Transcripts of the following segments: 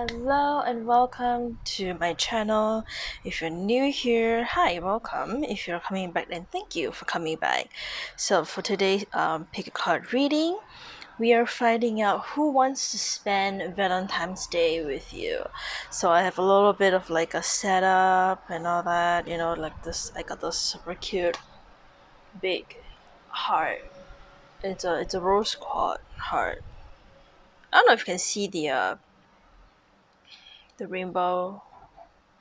Hello and welcome to my channel. If you're new here, hi, welcome. If you're coming back, then thank you for coming back. So for today's pick a card reading, we are finding out who wants to spend Valentine's Day with you. So I have a little bit of like a setup and all that, like this. I got this super cute big heart. It's a rose quartz heart. I don't know if you can see the rainbow.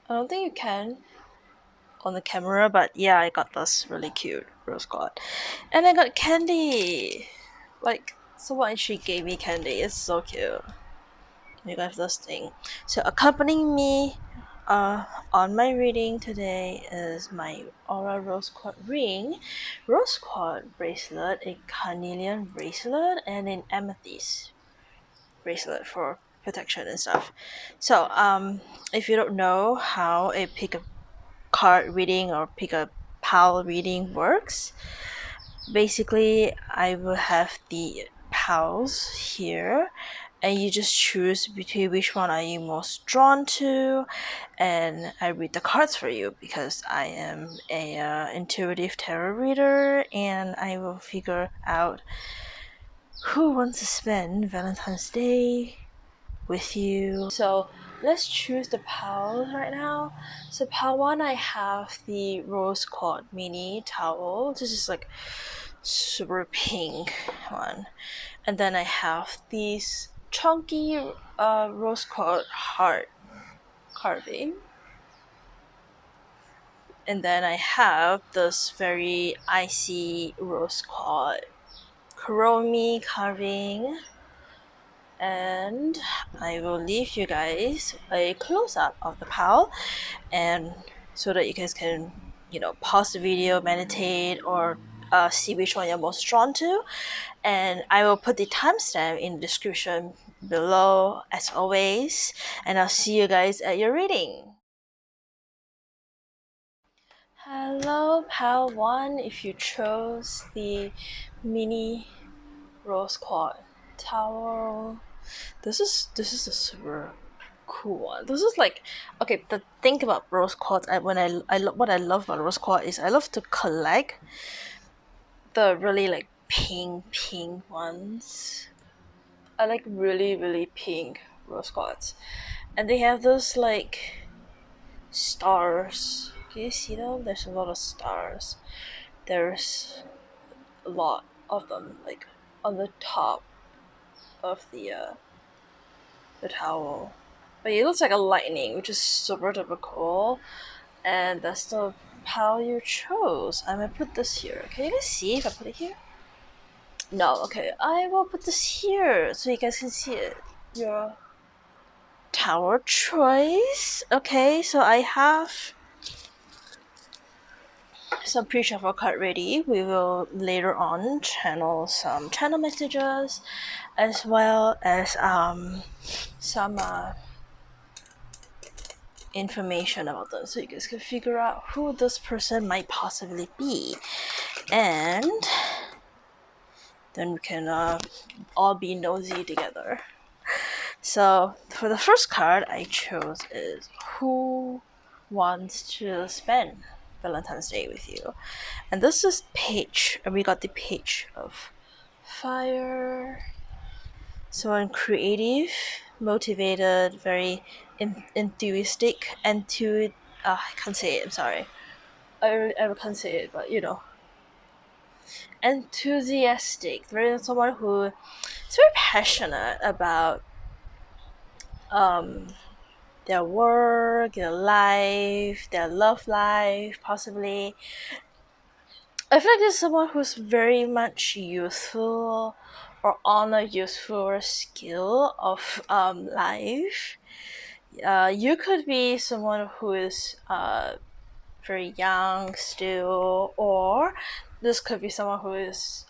I don't think you can on the camera, but yeah, I got this really cute rose gold. And I got candy! Like, someone she gave me candy. It's so cute. You got this thing. So accompanying me on my reading today is my Aura Rose Quartz ring, Rose Quartz bracelet, a carnelian bracelet, and an amethyst bracelet for protection and stuff. So if you don't know how a pick a card reading or pick a pal reading works, basically I will have the pals here and you just choose between which one are you most drawn to, and I read the cards for you because I am a intuitive tarot reader, and I will figure out who wants to spend Valentine's Day with you. So let's choose the pals right now. So pal 1, I have the rose quartz mini towel. This is like super pink one. And then I have these chunky rose quartz heart carving. And then I have this very icy rose quartz chromy carving. And I will leave you guys a close-up of the pal, and so that you guys can pause the video, meditate, or see which one you're most drawn to. And I will put the timestamp in the description below as always, and I'll see you guys at your reading. Hello pal 1, if you chose the mini rose quartz towel. This is a super cool one. This is like, okay, the thing about rose quartz, what I love about rose quartz is I love to collect the really like pink ones. I like really pink rose quartz, and they have those like stars. Can you see them? There's a lot of stars. There's a lot of them like on the top of the towel. But it looks like a lightning, which is super duper cool. And that's the pal you chose. I'm gonna put this here. Can you guys see if I put it here? No, okay. I will put this here so you guys can see it. Your tower choice. Okay, so I have some pre-shuffle card ready. We will later on channel some channel messages as well as some information about them, so you guys can figure out who this person might possibly be, and then we can all be nosy together. So for the first card I chose is who wants to spend Valentine's Day with you, and this is page, and we got the page of fire. So I'm creative, motivated, very enthusiastic, I can't say it, I'm sorry. I can't say it, but enthusiastic. Very someone who is very passionate about um their work, their life, their love life, possibly. I feel like there's someone who's very much useful or on a useful skill of life. You could be someone who is very young still, or this could be someone who is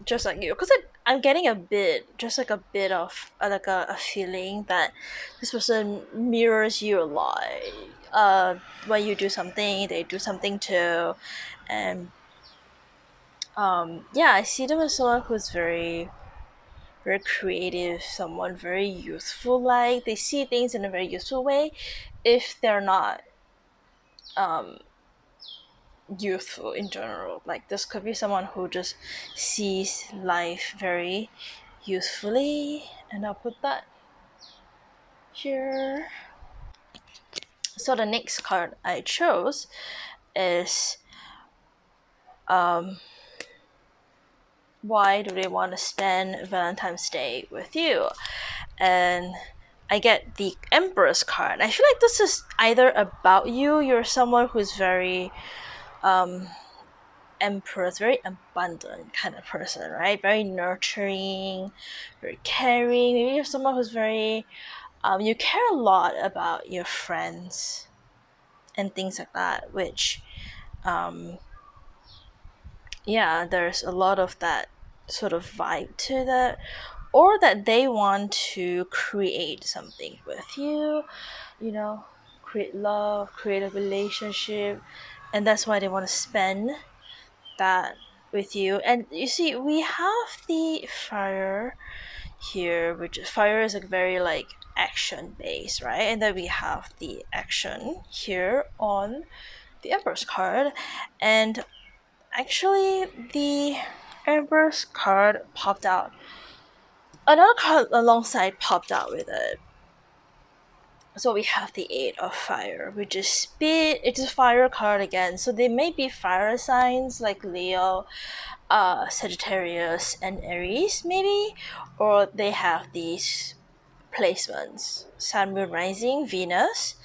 just like you. Because I'm getting a bit, just like a bit of like a feeling that this person mirrors you a lot. When you do something, they do something too, and yeah, I see them as someone who's very very creative, someone very useful. Like they see things in a very useful way. If they're not um, youthful in general, like this could be someone who just sees life very usefully, and I'll put that here. So the next card I chose is why do they want to spend Valentine's Day with you? And I get the Empress card. I feel like this is either about you, you're someone who's very Empress, very abundant kind of person, right? Very nurturing, very caring. Maybe you're someone who's very you care a lot about your friends and things like that, which yeah, there's a lot of that sort of vibe to that, or that they want to create something with you, you know, create love, create a relationship, and that's why they want to spend that with you. And you see, we have the fire here, which fire is like very like action based, right? And then we have the action here on the Emperor's card, and actually, the Empress card popped out. Another card alongside popped out with it. So we have the Eight of Fire, which is speed. It's a fire card again. So they may be fire signs like Leo, Sagittarius, and Aries, maybe, or they have these placements: Sun, Moon, Rising, Venus.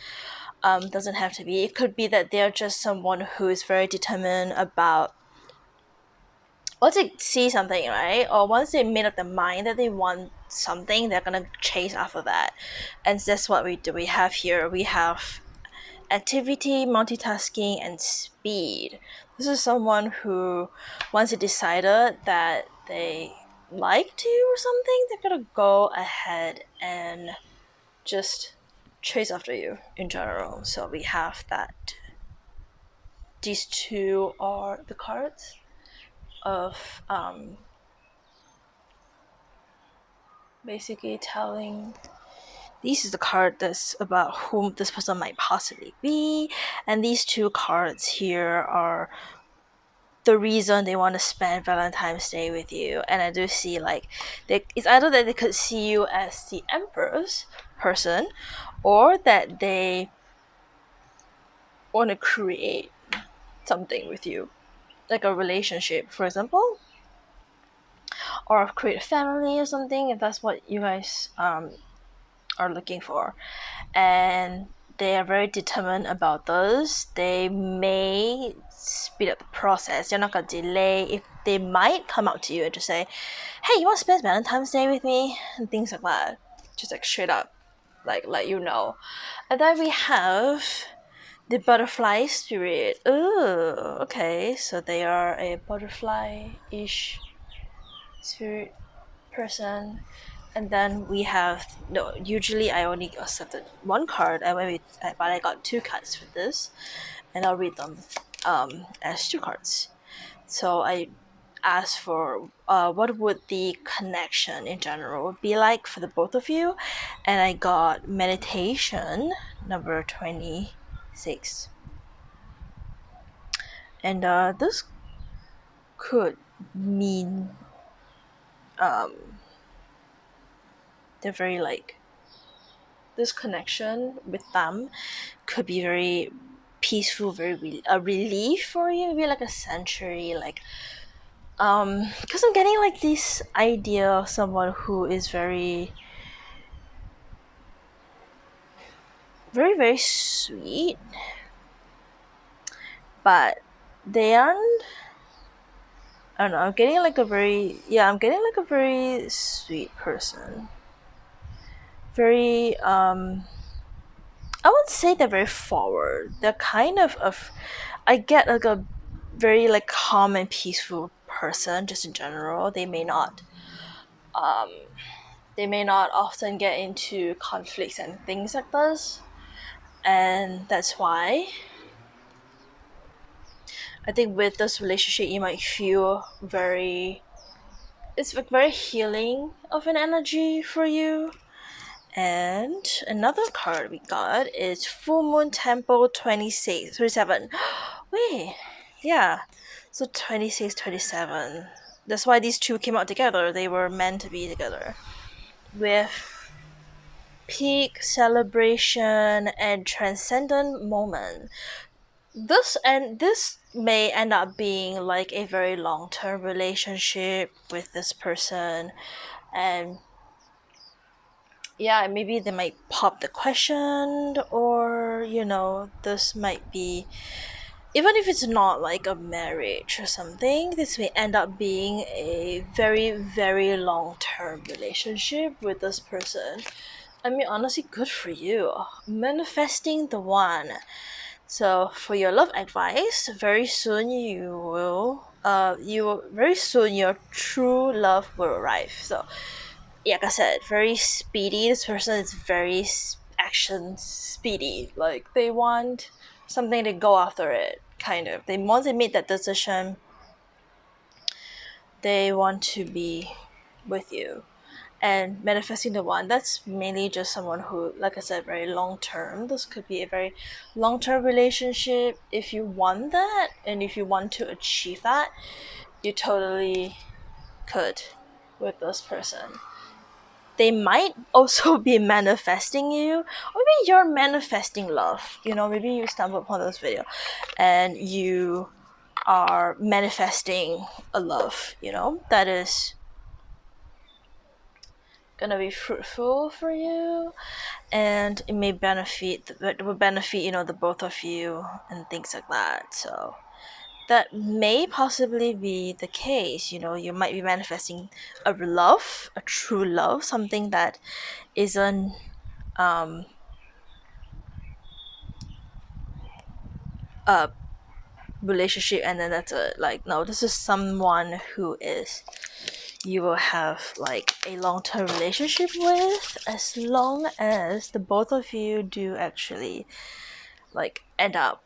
Doesn't have to be. It could be that they're just someone who is very determined about once they see something, right, or once they made up their mind that they want something, they're gonna chase after that. And that's what we do. We have here, we have activity, multitasking, and speed. This is someone who, once they decided that they liked you or something, they're gonna go ahead and just chase after you in general. So we have that. These two are the cards of basically telling this is the card that's about whom this person might possibly be, and these two cards here are the reason they want to spend Valentine's Day with you. And I do see like it's either that they could see you as the Empress person, or that they want to create something with you, like a relationship, for example, or create a family or something, if that's what you guys are looking for. And they are very determined about those. They may speed up the process. They're not gonna delay. If they might come out to you and just say, "Hey, you want to spend Valentine's Day with me?" and things like that. Just like straight up, like let you know. And then we have the butterfly spirit. Ooh, okay. So they are a butterfly-ish spirit person. And then we have no. Usually, I only accepted one card, but I got two cards for this, and I'll read them as two cards. So I asked for what would the connection in general be like for the both of you, and I got meditation number 26, and this could mean um they're very like this connection with them could be very peaceful, very a relief for you, maybe like a sanctuary, like because I'm getting like this idea of someone who is very very sweet, but they aren't. I don't know. I'm getting like a very I'm getting like a very sweet person. Very I wouldn't say they're very forward. They're kind of I get like a very like calm and peaceful person just in general. Um they may not often get into conflicts and things like this. And that's why I think with this relationship you might feel very it's like very healing of an energy for you. And another card we got is Full Moon Temple 26, 27. Wait, yeah. So 26, 27. That's why these two came out together. They were meant to be together. With peak celebration and transcendent moment. This may end up being like a very long-term relationship with this person, and yeah, maybe they might pop the question, or this might be, even if it's not like a marriage or something, this may end up being a very, very long-term relationship with this person. I mean, honestly, good for you. Manifesting the one. So for your love advice, very soon very soon your true love will arrive. So yeah, like I said, very speedy. This person is very action speedy. Like they want something to go after it, kind of. They once they made that decision, they want to be with you. And manifesting the one, that's mainly just someone who, like I said, very long term. This could be a very long term relationship. If you want that and if you want to achieve that, you totally could with this person. They might also be manifesting you, or maybe you're manifesting love. Maybe you stumble upon this video and you are manifesting a love, that is gonna be fruitful for you, and it may benefit it will benefit the both of you and things like that. So that may possibly be the case. You might be manifesting a love, a true love, something that isn't a relationship, and then that's a like, no, this is someone who is you will have like a long-term relationship with, as long as the both of you do actually like end up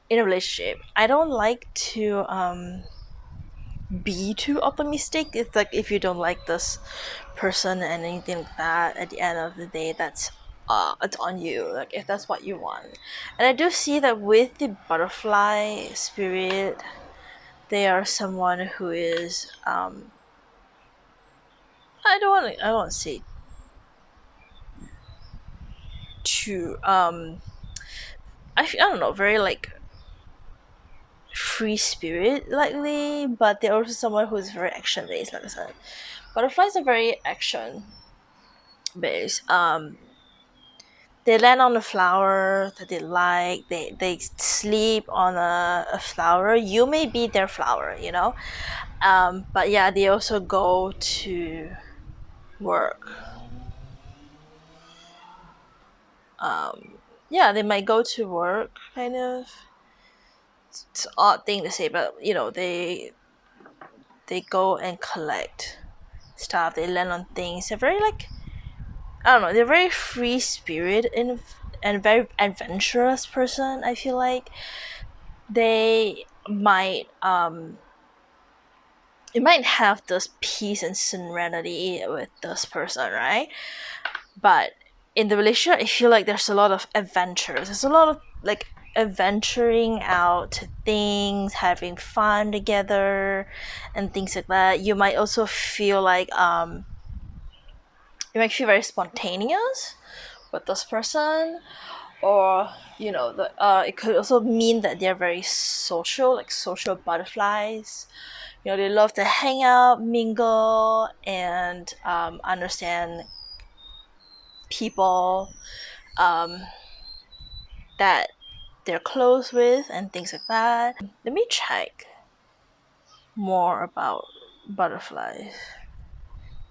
in a relationship. I don't like to be too optimistic. It's like, if you don't like this person and anything like that, at the end of the day, that's it's on you, like if that's what you want. And I do see that with the butterfly spirit, they are someone who is I don't want to say too I don't know, very like free spirit likely, but they're also someone who's very action based. Like I said, butterflies are very action based. They land on a flower that they like. They sleep on a flower. You may be their flower, but yeah, they also go to work. Yeah, they might go to work, kind of. It's an odd thing to say, but they go and collect stuff. They land on things. They're very like, I don't know. They're very free spirit and very adventurous person. I feel like they might you might have this peace and serenity with this person, right? But in the relationship, I feel like there's a lot of adventures. There's a lot of like adventuring out to things, having fun together, and things like that. You might also feel like you might feel very spontaneous with this person, or it could also mean that they're very social, like social butterflies. They love to hang out, mingle, and understand people that they're close with and things like that. Let me check more about butterflies.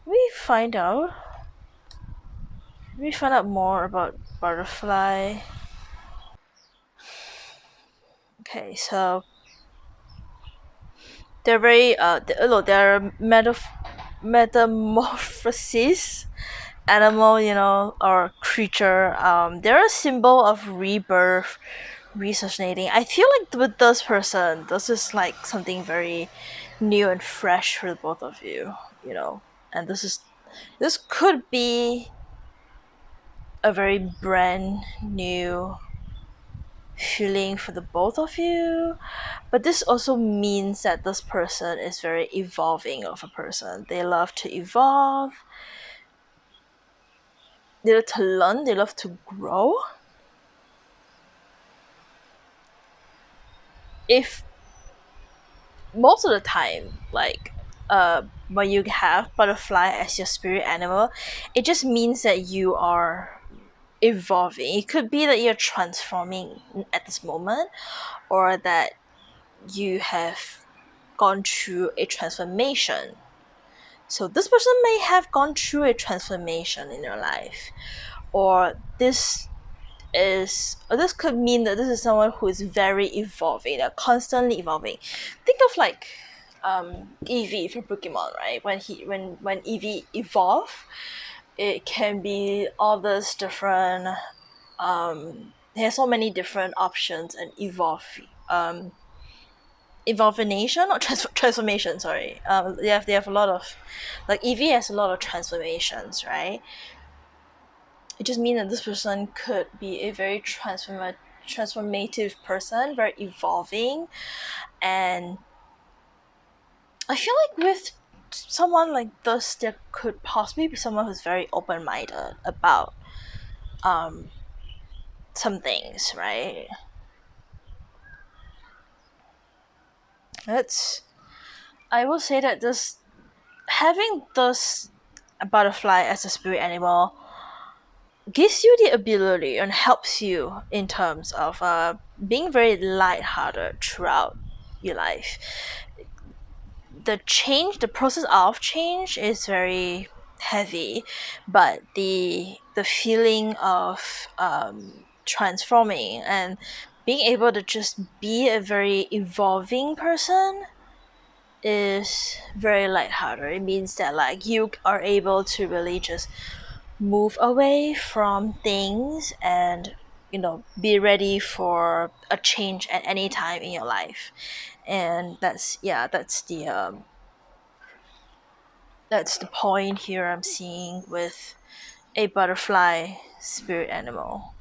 Let me find out more about butterfly. Okay, so they're very they're metamorphosis animal, or creature. They're a symbol of rebirth, researching. I feel like with this person, this is like something very new and fresh for the both of you, you know. And this could be a very brand new feeling for the both of you, but this also means that this person is very evolving of a person. They love to evolve, they love to learn, they love to grow. If most of the time, like when you have butterfly as your spirit animal, it just means that you are evolving. It could be that you're transforming at this moment, or that you have gone through a transformation. So this person may have gone through a transformation in your life, or this could mean that this is someone who is very evolving, they're constantly evolving. Think of like Eevee from Pokemon, right? When Eevee evolve, it can be all this different there's so many different options and evolvination or transformation, sorry. They have a lot of, like, Eevee has a lot of transformations, right? It just means that this person could be a very transformative person, very evolving. And I feel like with someone like this, there could possibly be someone who's very open-minded about um some things, right? That's I will say that this having this butterfly as a spirit animal gives you the ability and helps you in terms of being very lighthearted throughout your life. The process of change is very heavy, but the feeling of transforming and being able to just be a very evolving person is very lighthearted. It means that, like, you are able to really just move away from things and, be ready for a change at any time in your life. And that's the point here I'm seeing with a butterfly spirit animal.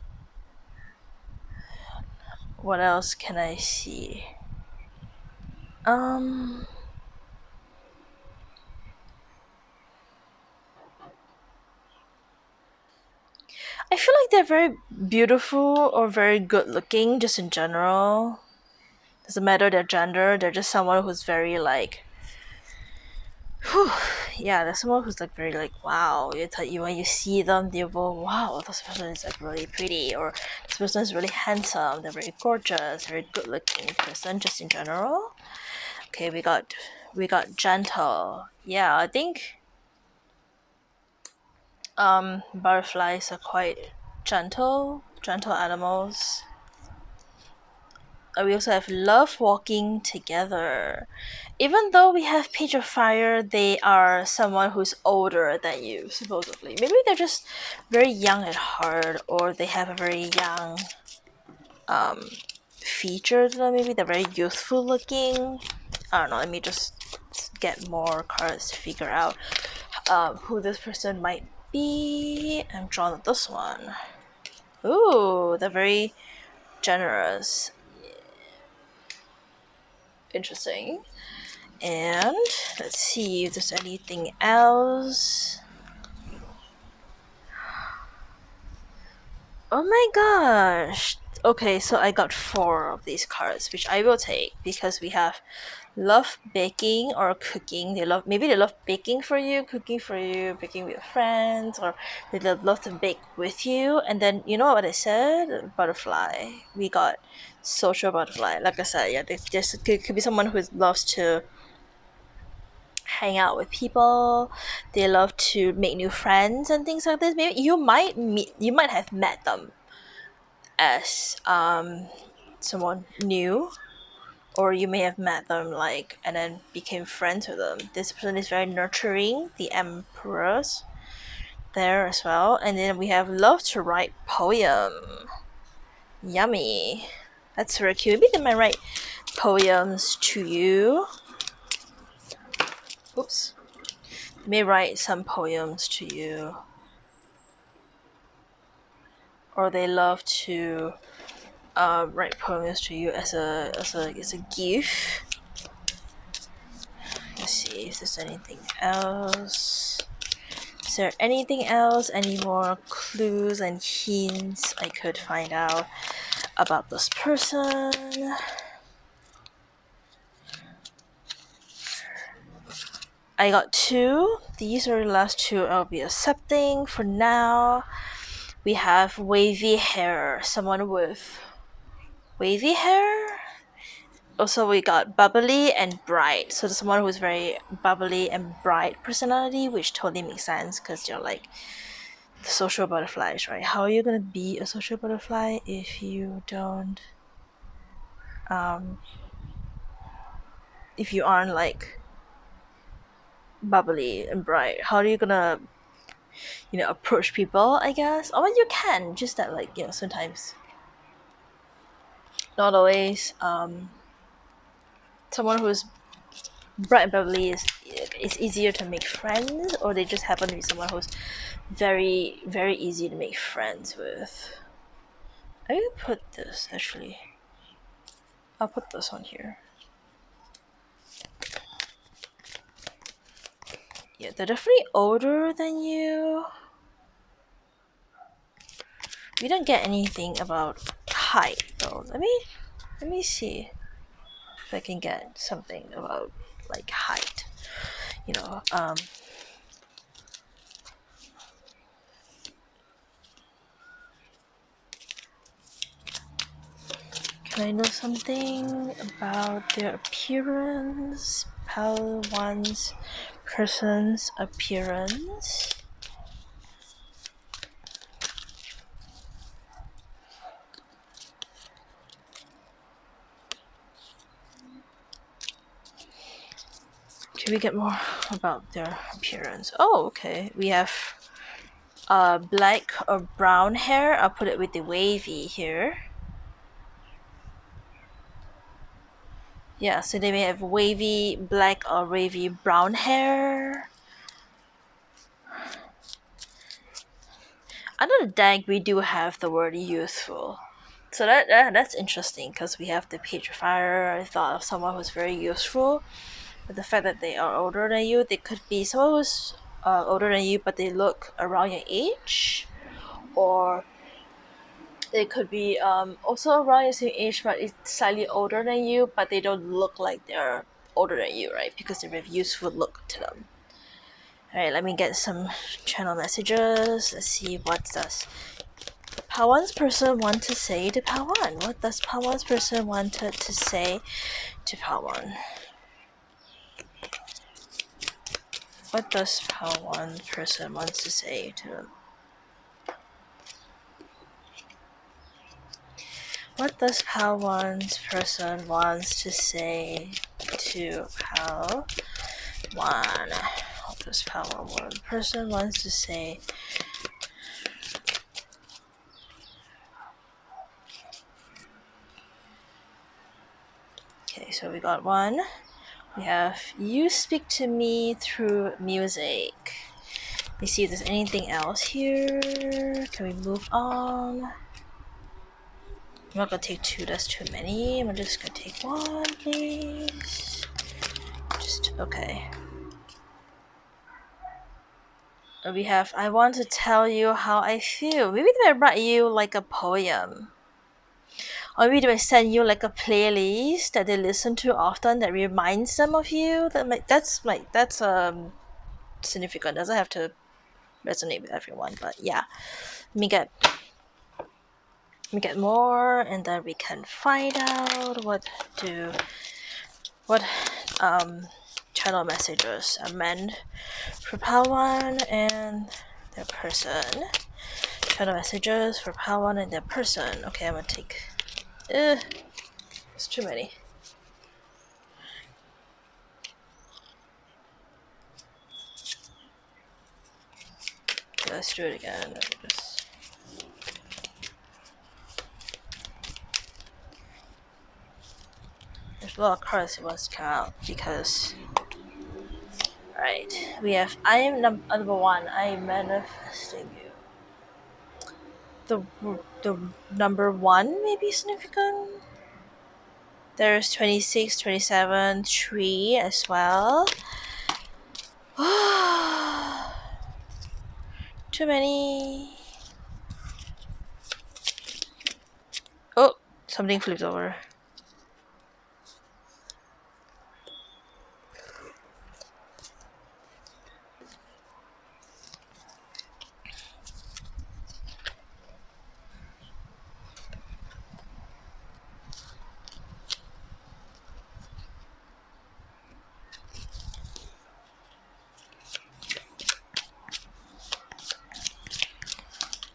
What else can I see? um I feel like they're very beautiful or very good looking, just in general. Doesn't matter their gender, they're just someone who's very like, whew, yeah, there's someone who's like very like, wow. You when you see them, you go, wow, this person is like really pretty, or this person is really handsome. They're very gorgeous, very good looking person, just in general. Okay, we got gentle. Yeah, I think butterflies are quite gentle animals. We also have love walking together. Even though we have Page of Fire, they are someone who's older than you, supposedly. Maybe they're just very young at heart, or they have a very young feature to them. Maybe they're very youthful looking. I don't know, let me just get more cards to figure out who this person might be. I'm drawn to this one. Ooh, they're very generous. Interesting. And let's see if there's anything else. Oh my gosh. Okay, so I got 4 of these cards, which I will take because we have love baking or cooking. They love baking for you, cooking for you, baking with friends, or they love to bake with you. And then, you know what I said? Butterfly. We got social butterfly. Like I said, yeah, there's could be someone who loves to hang out with people. They love to make new friends and things like this. Maybe you might have met them as someone new, or you may have met them like and then became friends with them. This person is very nurturing. The emperors there as well. And then we have love to write poem. Yummy. That's very cute. Maybe they might write poems to you. Oops. They may write some poems to you. Or they love to write poems to you as a gift. Let's see if there's anything else. Is there anything else? Any more clues and hints I could find out about this person? I got 2. These are the last 2 I'll be accepting for now. We have wavy hair. Someone with wavy hair. Also, we got bubbly and bright. So, there's someone who's very bubbly and bright personality, which totally makes sense because you're like the social butterflies, right? How are you gonna be a social butterfly if you don't, if you aren't like bubbly and bright? How are you gonna, approach people? I guess. Oh, well, you can. Just that, like, sometimes, not always. Someone who's bright and bubbly is easier to make friends, or they just happen to be someone who's very, very easy to make friends with. I will put this, actually. I'll put this on here. Yeah, they're definitely older than you. We don't get anything about height though. Let me see if I can get something about like height. Can I know something about their appearance? How one's person's appearance? Can we get more about their appearance? Oh, okay. We have black or brown hair. I'll put it with the wavy here. Yeah, so they may have wavy black or wavy brown hair. Under the deck, we do have the word youthful. So that's interesting because we have the petrifier. I thought of someone who's very useful. But the fact that they are older than you, they could be someone who's older than you, but they look around your age. Or they could be also around your same age, but it's slightly older than you, but they don't look like they're older than you, right? Because they have useful look to them. Alright, let me get some channel messages. Let's see what does Pawan's person want to say to Pawan. What does Pawan's person wanted to say to Pawan? What does Pawan's person wants to say to them? What does Pawan's person wants to say to Pawan? What does Pawan's person wants to say? Okay, so we got 1. We have you speak to me through music. Let me see if there's anything else here. Can we move on? I'm not gonna take 2, that's too many. I'm just gonna take 1, please. Okay. We have I want to tell you how I feel. Maybe they might write you like a poem. Or maybe they might send you like a playlist that they listen to often that reminds them of you. That's significant. Doesn't have to resonate with everyone, but yeah. Let me get more, and then we can find out what channel messages are meant for Pawan and their person. Channel messages for Pawan and their person. Okay, I'm gonna take. It's too many. Okay, let's do it again. there's a lot of cards he wants to come out because. Right, we have I am number one. I am manifesting you. The number one may be significant. There's 26, 27, 3 as well. Too many. Oh, something flipped over.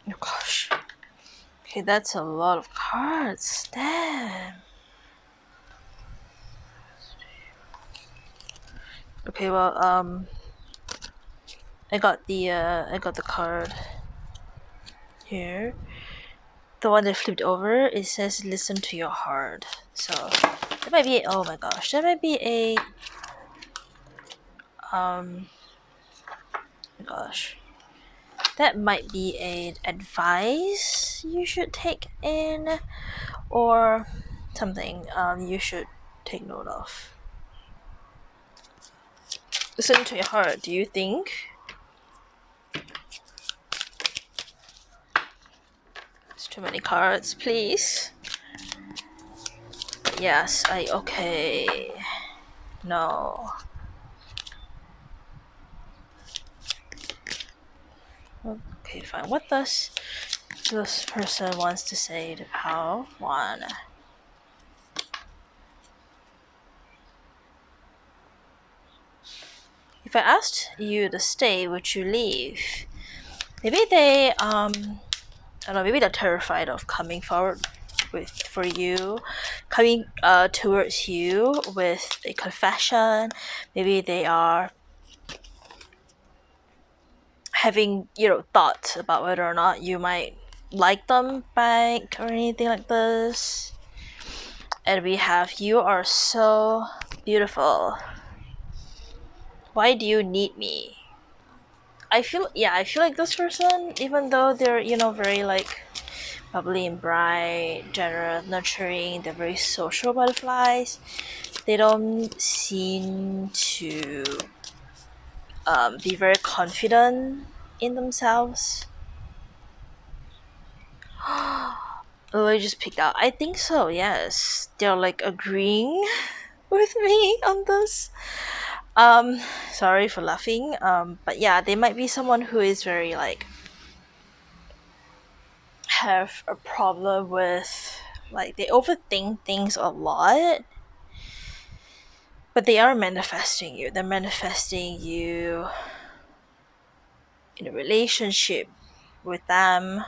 Oh gosh. Okay, that's a lot of cards. Damn. Okay, well, I got the card here. The one that flipped over, it says listen to your heart. So that might be, oh my gosh, that might be a gosh, that might be a advice you should take in, or something you should take note of. Listen to your heart. Do you think? It's too many cards, please. Yes, okay. No. Okay, fine. What does this person wants to say to power of one? If I asked you to stay, would you leave? Maybe they I don't know, maybe they're terrified of coming forward for you, coming towards you with a confession. Maybe they are having, thoughts about whether or not you might like them back or anything like this. And we have, you are so beautiful. Why do you need me? I feel like this person, even though they're, very like bubbly and bright, generous, nurturing, they're very social butterflies, they don't seem to be very confident in themselves. Oh, I just picked out. I think so, yes. They're like agreeing with me on this. Sorry for laughing. But yeah, they might be someone who is very like have a problem with, like, they overthink things a lot. But they are manifesting you. They're manifesting you in a relationship with them.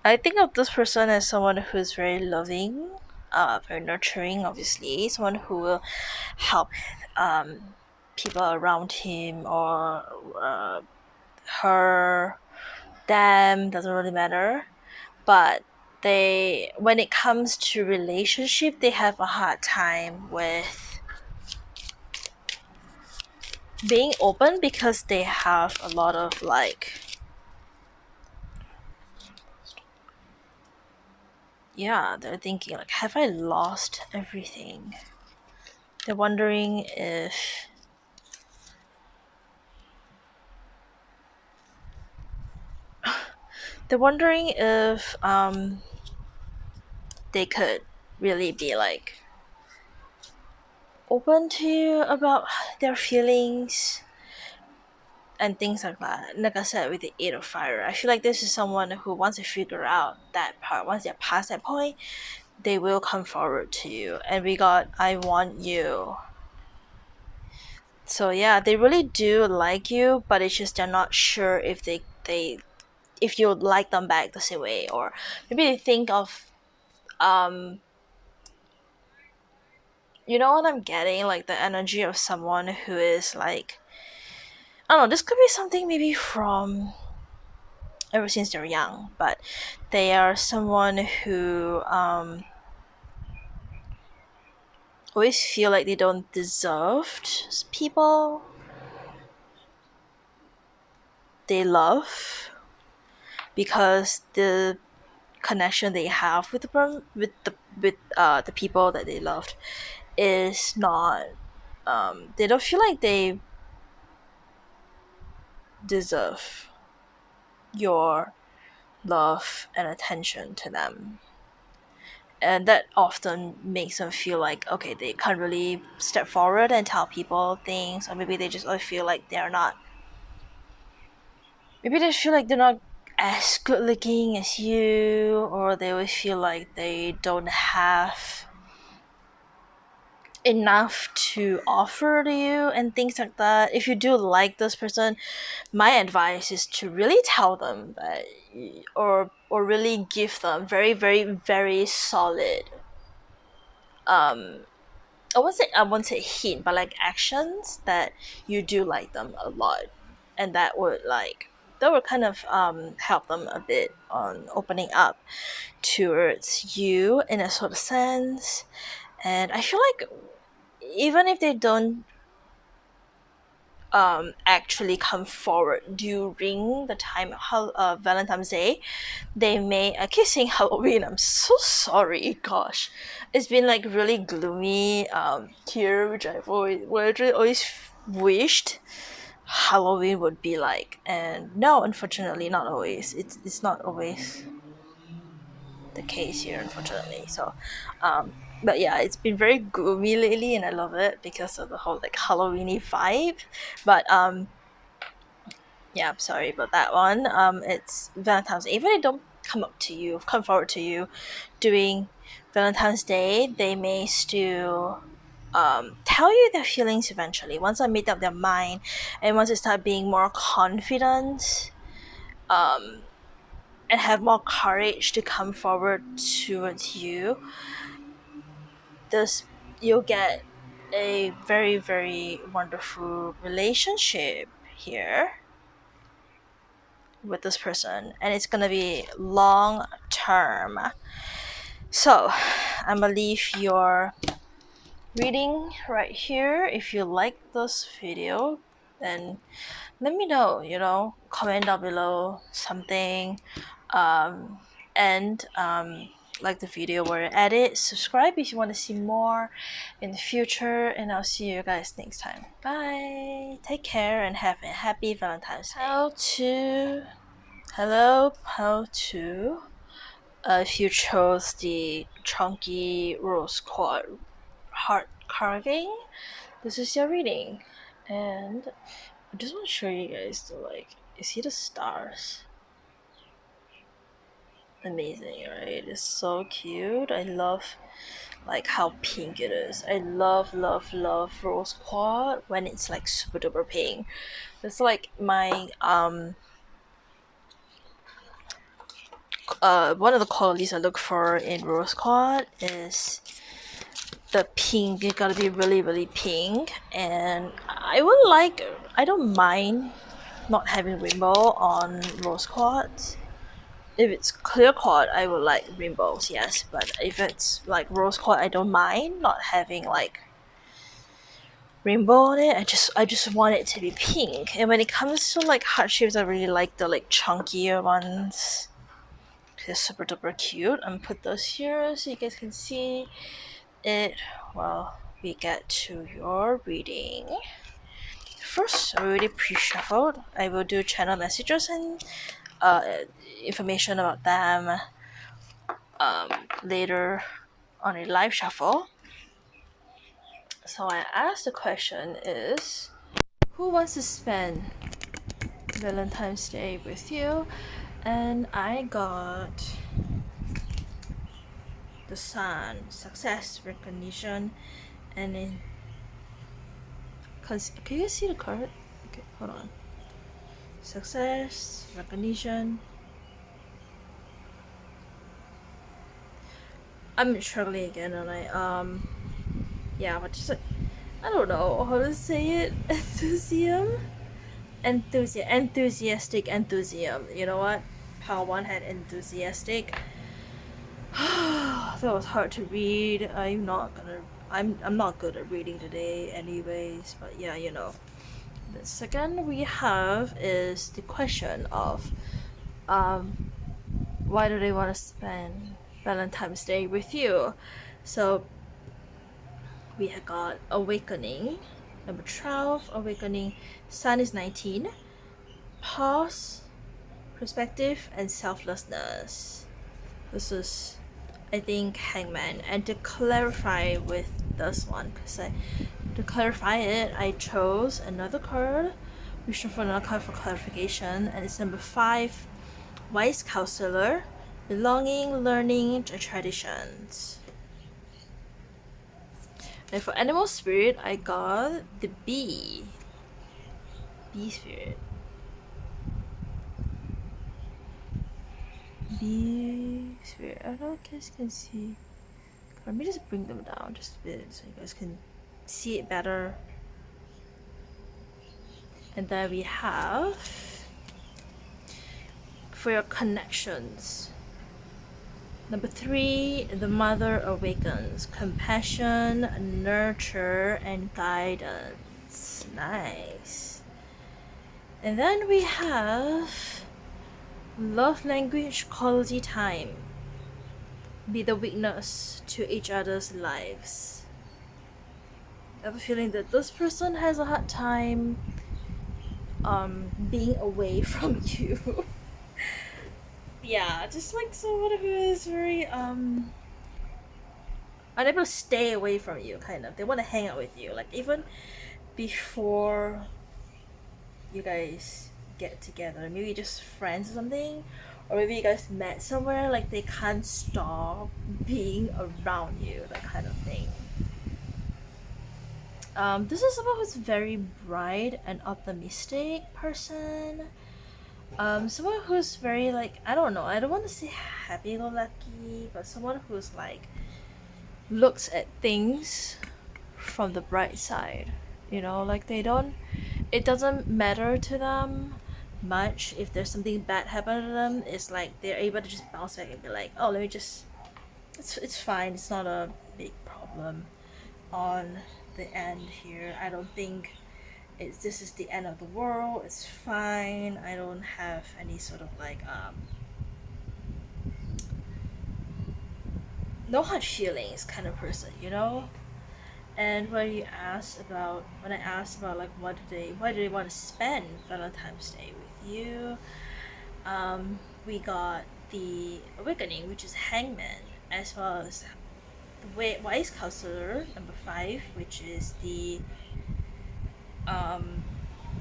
I think of this person as someone who's very loving, very nurturing, obviously. Someone who will help people around him or her, them, doesn't really matter. But when it comes to relationship, they have a hard time with being open because they have a lot of like, yeah, they're thinking like, have I lost everything? They're wondering if they could really be like open to you about their feelings and things like that. Like I said, with the Eight of Fire, I feel like this is someone who, once they figure out that part, once they're past that point, they will come forward to you. And we got I want you. So yeah, they really do like you, but it's just they're not sure if they if you like them back the same way, or maybe they think of you know what I'm getting, like the energy of someone who is like I don't know, this could be something maybe from ever since they're young, but they are someone who always feel like they don't deserve people they love because the connection they have with the people that they loved is not they don't feel like they deserve your love and attention to them, and that often makes them feel like okay, they can't really step forward and tell people things, or maybe they just feel like they're not, maybe they feel like they're not as good looking as you, or they always feel like they don't have enough to offer to you and things like that. If you do like this person, my advice is to really tell them that, or really give them very very very solid I won't say hint, but like actions that you do like them a lot, and that would kind of help them a bit on opening up towards you in a sort of sense. And I feel like even if they don't actually come forward during the time of Valentine's Day, they may. I keep saying Halloween. I'm so sorry. Gosh, it's been like really gloomy here, which I've always wished Halloween would be like. And no, unfortunately, not always. It's not always the case here, unfortunately. So, but yeah, it's been very gloomy lately, and I love it because of the whole like Halloweeny vibe. But yeah, I'm sorry about that one. It's Valentine's Day. Even if they don't come forward to you during Valentine's Day, they may still tell you their feelings eventually. Once they made up their mind, and once they start being more confident, um, and have more courage to come forward towards you, this you'll get a very very wonderful relationship here with this person, and it's gonna be long term. So I'm gonna leave your reading right here. If you like this video, then let me know, comment down below something, um, and like the video where I edit, subscribe if you want to see more in the future, and I'll see you guys next time. Bye, take care, and have a happy Valentine's Day. How to if you chose the chunky rose quartz heart carving, this is your reading. And I just want to show you guys you see the stars? Amazing, right? It's so cute. I love how pink it is. I love rose quartz when it's like super duper pink. It's like my one of the qualities I look for in rose quartz is the pink. It gotta be really really pink, and I don't mind not having rainbow on rose quartz. If it's clear quartz, I would like rainbows, yes, but if it's like rose quartz, I don't mind not having like rainbow on it. I just want it to be pink. And when it comes to like heart shapes, I really like the like chunkier ones. They're super duper cute. I'm put those here so you guys can see it while we get to your reading. First, I already pre-shuffled. I will do channel messages and information about them later on a live shuffle. So I asked the question is, who wants to spend Valentine's Day with you? And I got the Sun, success, recognition, and then can you see the card? Okay, hold on. Success, recognition. I'm struggling again, and yeah, but just like, I don't know how to say it. Enthusiasm Enthusiastic enthusiasm. You know what? Part one had enthusiastic. That was hard to read. I'm not good at reading today anyways, but yeah, you know. The second we have is the question of um why do they want to spend Valentine's Day with you? So we have got awakening, number 12, awakening, sun is 19, pause, perspective, and selflessness. This is, I think, hangman. And to clarify with this one, to clarify it, I chose another card, reaching for another card for clarification, and it's number 5, wise counselor, belonging, learning, and traditions. And for animal spirit, I got the bee. Bee spirit. Bee spirit. I don't know if you guys can see. Let me just bring them down just a bit so you guys can see it better. And then we have for your connections. Number 3, the mother awakens. Compassion, nurture, and guidance. Nice. And then we have love language, quality time. Be the witness to each other's lives. I have a feeling that this person has a hard time being away from you. Yeah, just like someone who is very unable to stay away from you, kind of. They want to hang out with you, like even before you guys get together, maybe just friends or something, or maybe you guys met somewhere, like they can't stop being around you, that kind of thing. This is someone who's very bright and optimistic person. Someone who's very like, I don't know, I don't want to say happy-go-lucky, but someone who's like looks at things from the bright side. You know, like they don't. It doesn't matter to them much if there's something bad happen to them. It's like they're able to just bounce back and be like, oh, let me just. It's fine. It's not a big problem. On the end here, I don't think this is the end of the world. It's fine. I don't have any sort of like no hard feelings kind of person, you know. And when I asked about like why do they want to spend Valentine's Day with you, we got the awakening, which is hangman, as well as the wise counselor number 5, which is the um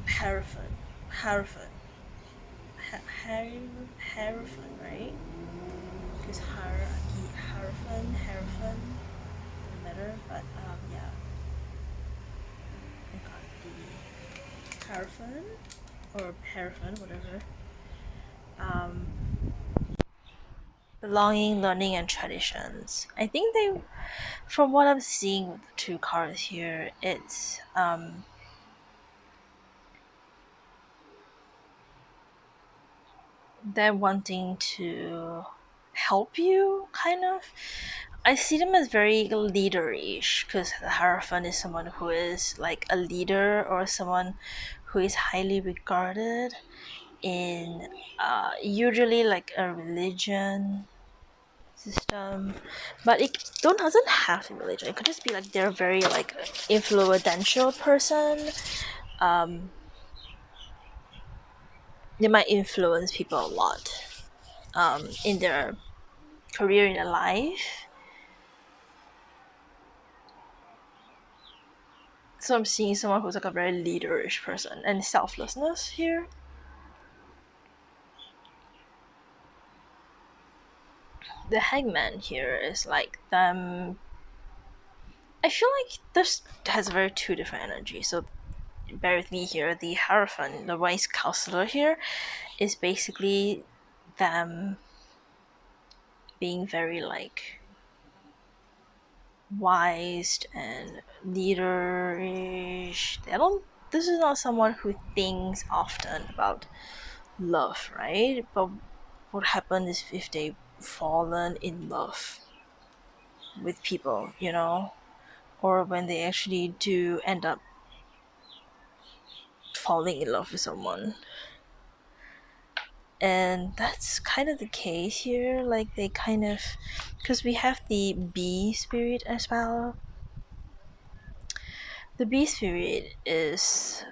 hierophant, hierophant, hierophant, right? Because hierarchy, hierophant, doesn't matter, but yeah. I got the paraffin or paraffin, whatever. Um, belonging, learning, and traditions. I think they, from what I'm seeing with the 2 cards here, it's they're wanting to help you, kind of. I see them as very leaderish because the Hierophant is someone who is like a leader or someone who is highly regarded in usually like a religion system, but it don't doesn't have to be religion. It could just be like they're very like influential person. Um, they might influence people a lot in their career, in their life. So I'm seeing someone who's like a very leaderish person and selflessness here. The hangman here is like them. I feel like this has very 2 different energies. So bear with me here. The Hierophant, the wise counselor here, is basically them being very like wise and leaderish. this is not someone who thinks often about love, right? But what happens is if they fallen in love with people, or when they actually do end up falling in love with someone. And that's kind of the case here. Like, they kind of, because we have the bee spirit as well. The bee spirit is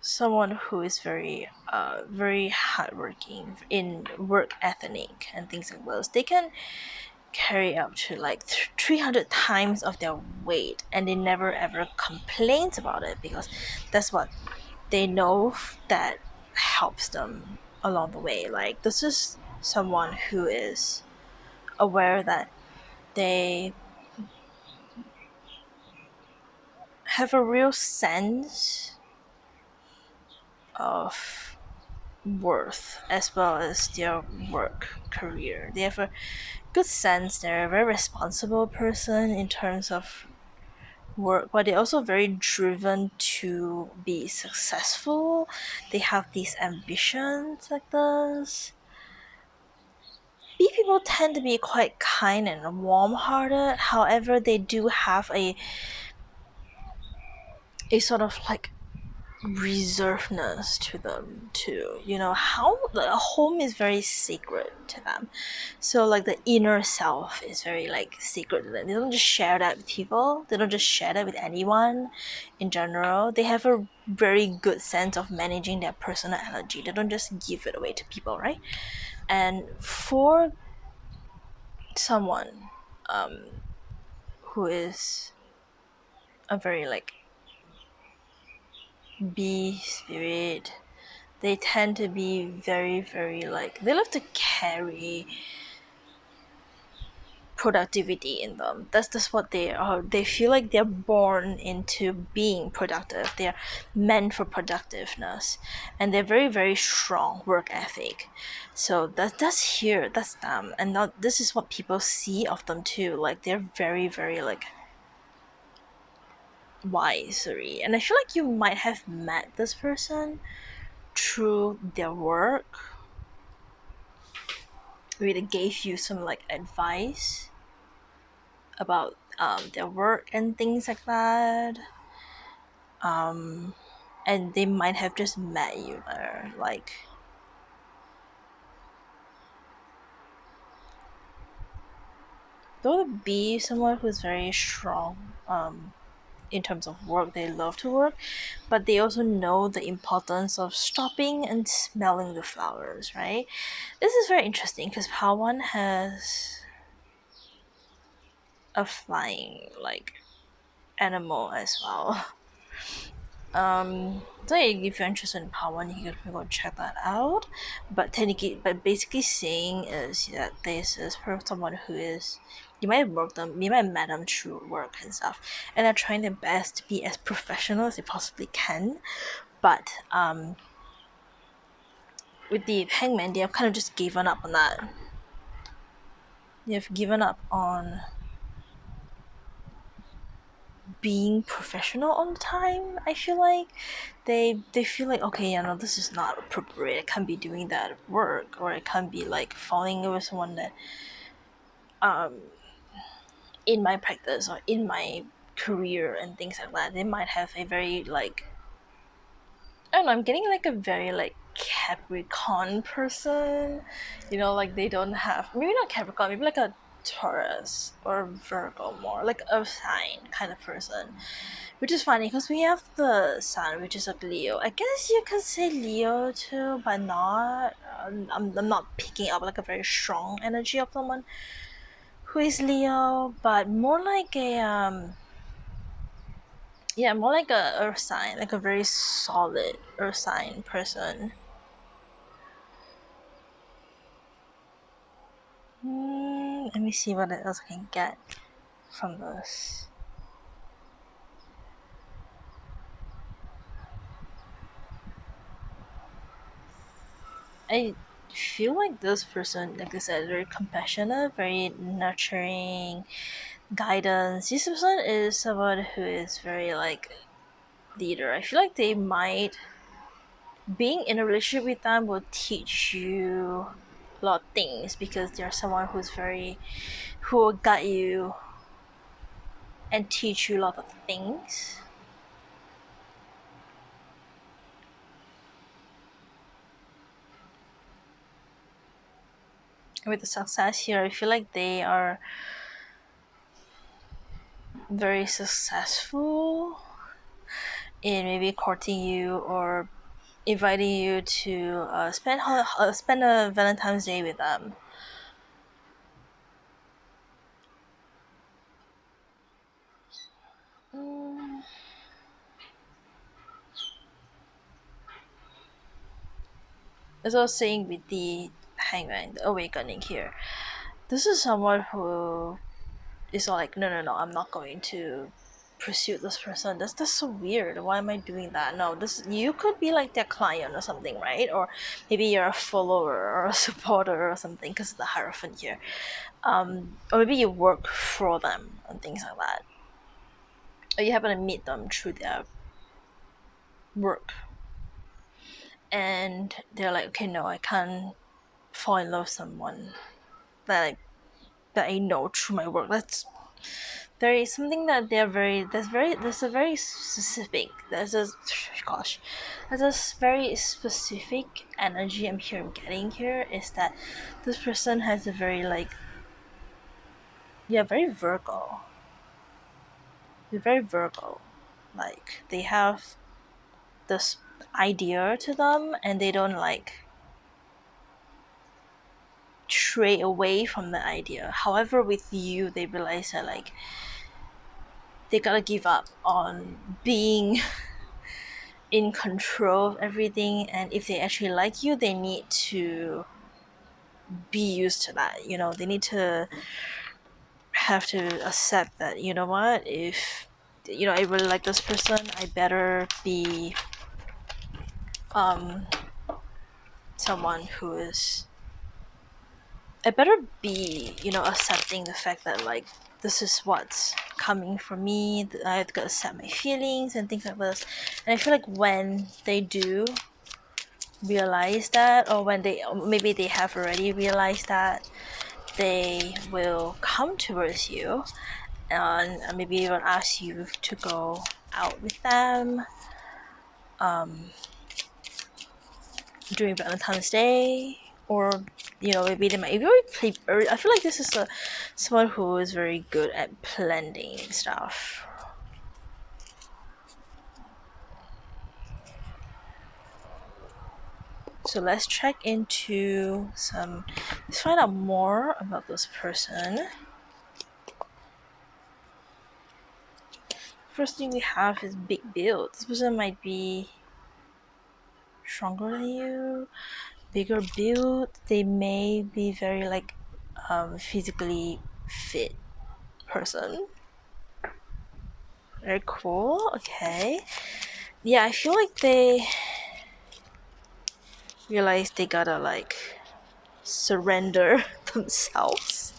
someone who is very hardworking in work ethic and things like those. They can carry up to like 300 times of their weight, and they never ever complains about it, because that's what they know that helps them along the way. Like, this is someone who is aware that they have a real sense of worth as well as their work career. They have a good sense. They're a very responsible person in terms of work, but they're also very driven to be successful. They have these ambitions like this. Bee people tend to be quite kind and warm-hearted. However, they do have a sort of like reservedness to them too. How a home is very sacred to them. So like the inner self is very like sacred to them. They don't just share that with people. They don't just share that with anyone in general. They have a very good sense of managing their personal energy. They don't just give it away to people, right? And for someone who is a very like bee spirit, they tend to be very, very like, they love to carry productivity in them. That's what they are. They feel like they're born into being productive. They're meant for productiveness, and they're very, very strong work ethic. So that's here. That's them, and now this is what people see of them too. Like, they're very, very like wisery, and I feel like you might have met this person through their work. Really gave you some like advice about their work and things like that. And they might have just met you there. Like, though be someone who's very strong in terms of work, they love to work, but they also know the importance of stopping and smelling the flowers, right? This is very interesting because Pawan has a flying like animal as well. So if you're interested in Pawan, you can go check that out. But basically saying is that this is for someone who is, you might have met them through work and stuff, and they're trying their best to be as professional as they possibly can. But with the hangman, they have kind of just given up on that. They have given up on being professional all the time. I feel like they feel like, okay, this is not appropriate. I can't be doing that at work, or I can't be like falling with someone that in my practice or in my career and things like that. They might have a very like, I don't know, I'm getting like a very like Capricorn person. Like, they don't have, maybe not Capricorn, maybe like a Taurus or Virgo, more like a sign kind of person. Which is funny because we have the sun, which is like Leo. I guess you could say Leo too, but not. I'm not picking up like a very strong energy of someone who is Leo, but more like a yeah, more like a earth sign, like a very solid earth sign person. Let me see what else I can get from this. I feel like this person, like I said, very compassionate, very nurturing, guidance. This person is someone who is very like leader. I feel like they might, being in a relationship with them will teach you a lot of things, because they're someone who will guide you and teach you a lot of things. With the success here, I feel like they are very successful in maybe courting you or inviting you to spend a Valentine's Day with them. Mm. As I was saying with the hangman, the awakening here, this is someone who is all like, no, I'm not going to pursue this person. That's so weird. Why am I doing that? No, this, you could be like their client or something, right? Or maybe you're a follower or a supporter or something, because of the hierophant here. Or maybe you work for them and things like that. Or you happen to meet them through their work, and they're like, okay, no, I can't fall in love with someone that I know through my work. That's very something that they're very. There's a very specific. There's a very specific energy I'm getting here, is that this person has a very like, yeah, very Virgo. They're very Virgo. Like, they have this idea to them, and they don't like stray away from the idea. However, with you, they realize that like they gotta give up on being in control of everything, and if they actually like you, they need to be used to that. They need to have to accept that, you know what, if I really like this person, I better be someone who is I better be, accepting the fact that like this is what's coming for me. I have to accept my feelings and things like this. And I feel like when they do realize that, or maybe they have already realized that, they will come towards you and maybe even ask you to go out with them during Valentine's Day, or maybe they might even play. I feel like this is someone who is very good at blending stuff. So let's check into let's find out more about this person. First thing we have is big build. This person might be stronger than you, bigger build. They may be very like physically fit person. Very cool. Okay. Yeah, I feel like they realize they gotta like surrender themselves.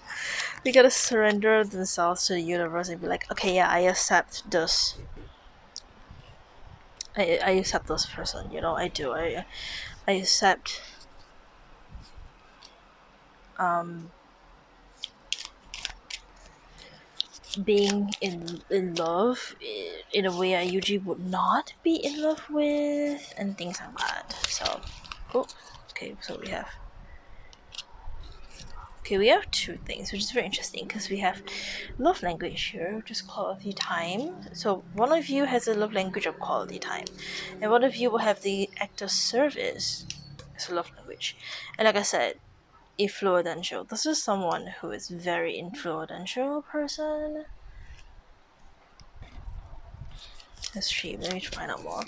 They gotta surrender themselves to the universe and be like, okay, yeah, I accept this. I accept this person. I do. I accept being in love in a way I usually would not be in love with, and things like that. So, oh, okay. So we have two things, which is very interesting, because we have love language here, which is quality time. So one of you has a love language of quality time, and one of you will have the act of service as a love language. And like I said, influential. This is someone who is very influential person. Let's see. Let me find out more.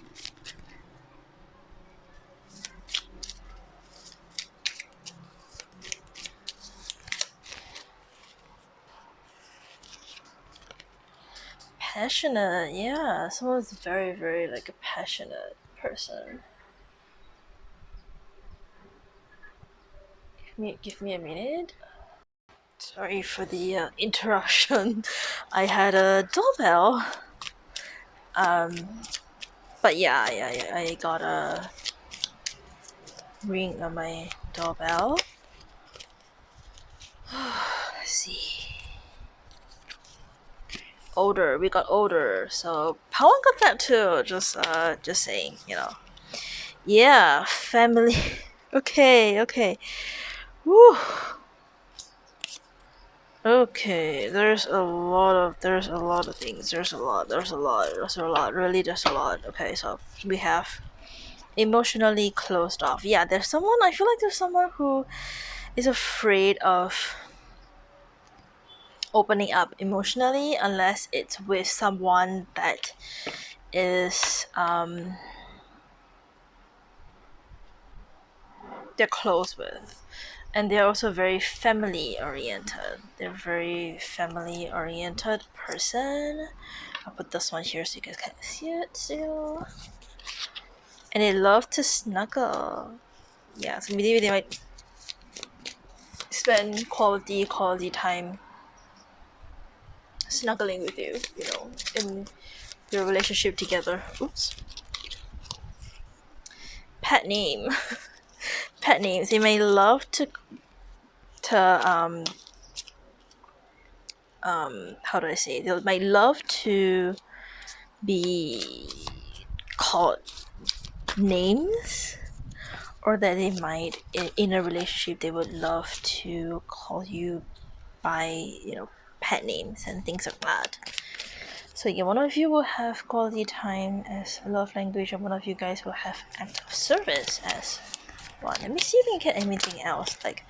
Passionate, yeah. Someone's very, very like a passionate person. Give me a minute. Sorry for the interruption. I had a doorbell. But yeah, I got a ring on my doorbell. Let's see. Older, we got older, so Pawan got that too. Just saying, you know. Yeah, family. Okay. Woo. Okay, there's a lot of things. There's a lot. Really, there's a lot. Okay, so we have emotionally closed off. Yeah, there's someone. I feel like there's someone who is afraid of opening up emotionally unless it's with someone that is they're close with, and they're also very family oriented. They're very family oriented person. I'll put this one here so you guys can see it too. And they love to snuggle. Yeah, so maybe they might spend quality time snuggling with you, you know, in your relationship together. Oops. Pet name. Pet names. They may love to how do I say it? They might love to be called names, or that they might in a relationship they would love to call you by, you know, pet names and things like that. So yeah, one of you will have quality time as a love language, and one of you guys will have act of service as one. Let me see if we can get anything else. Like,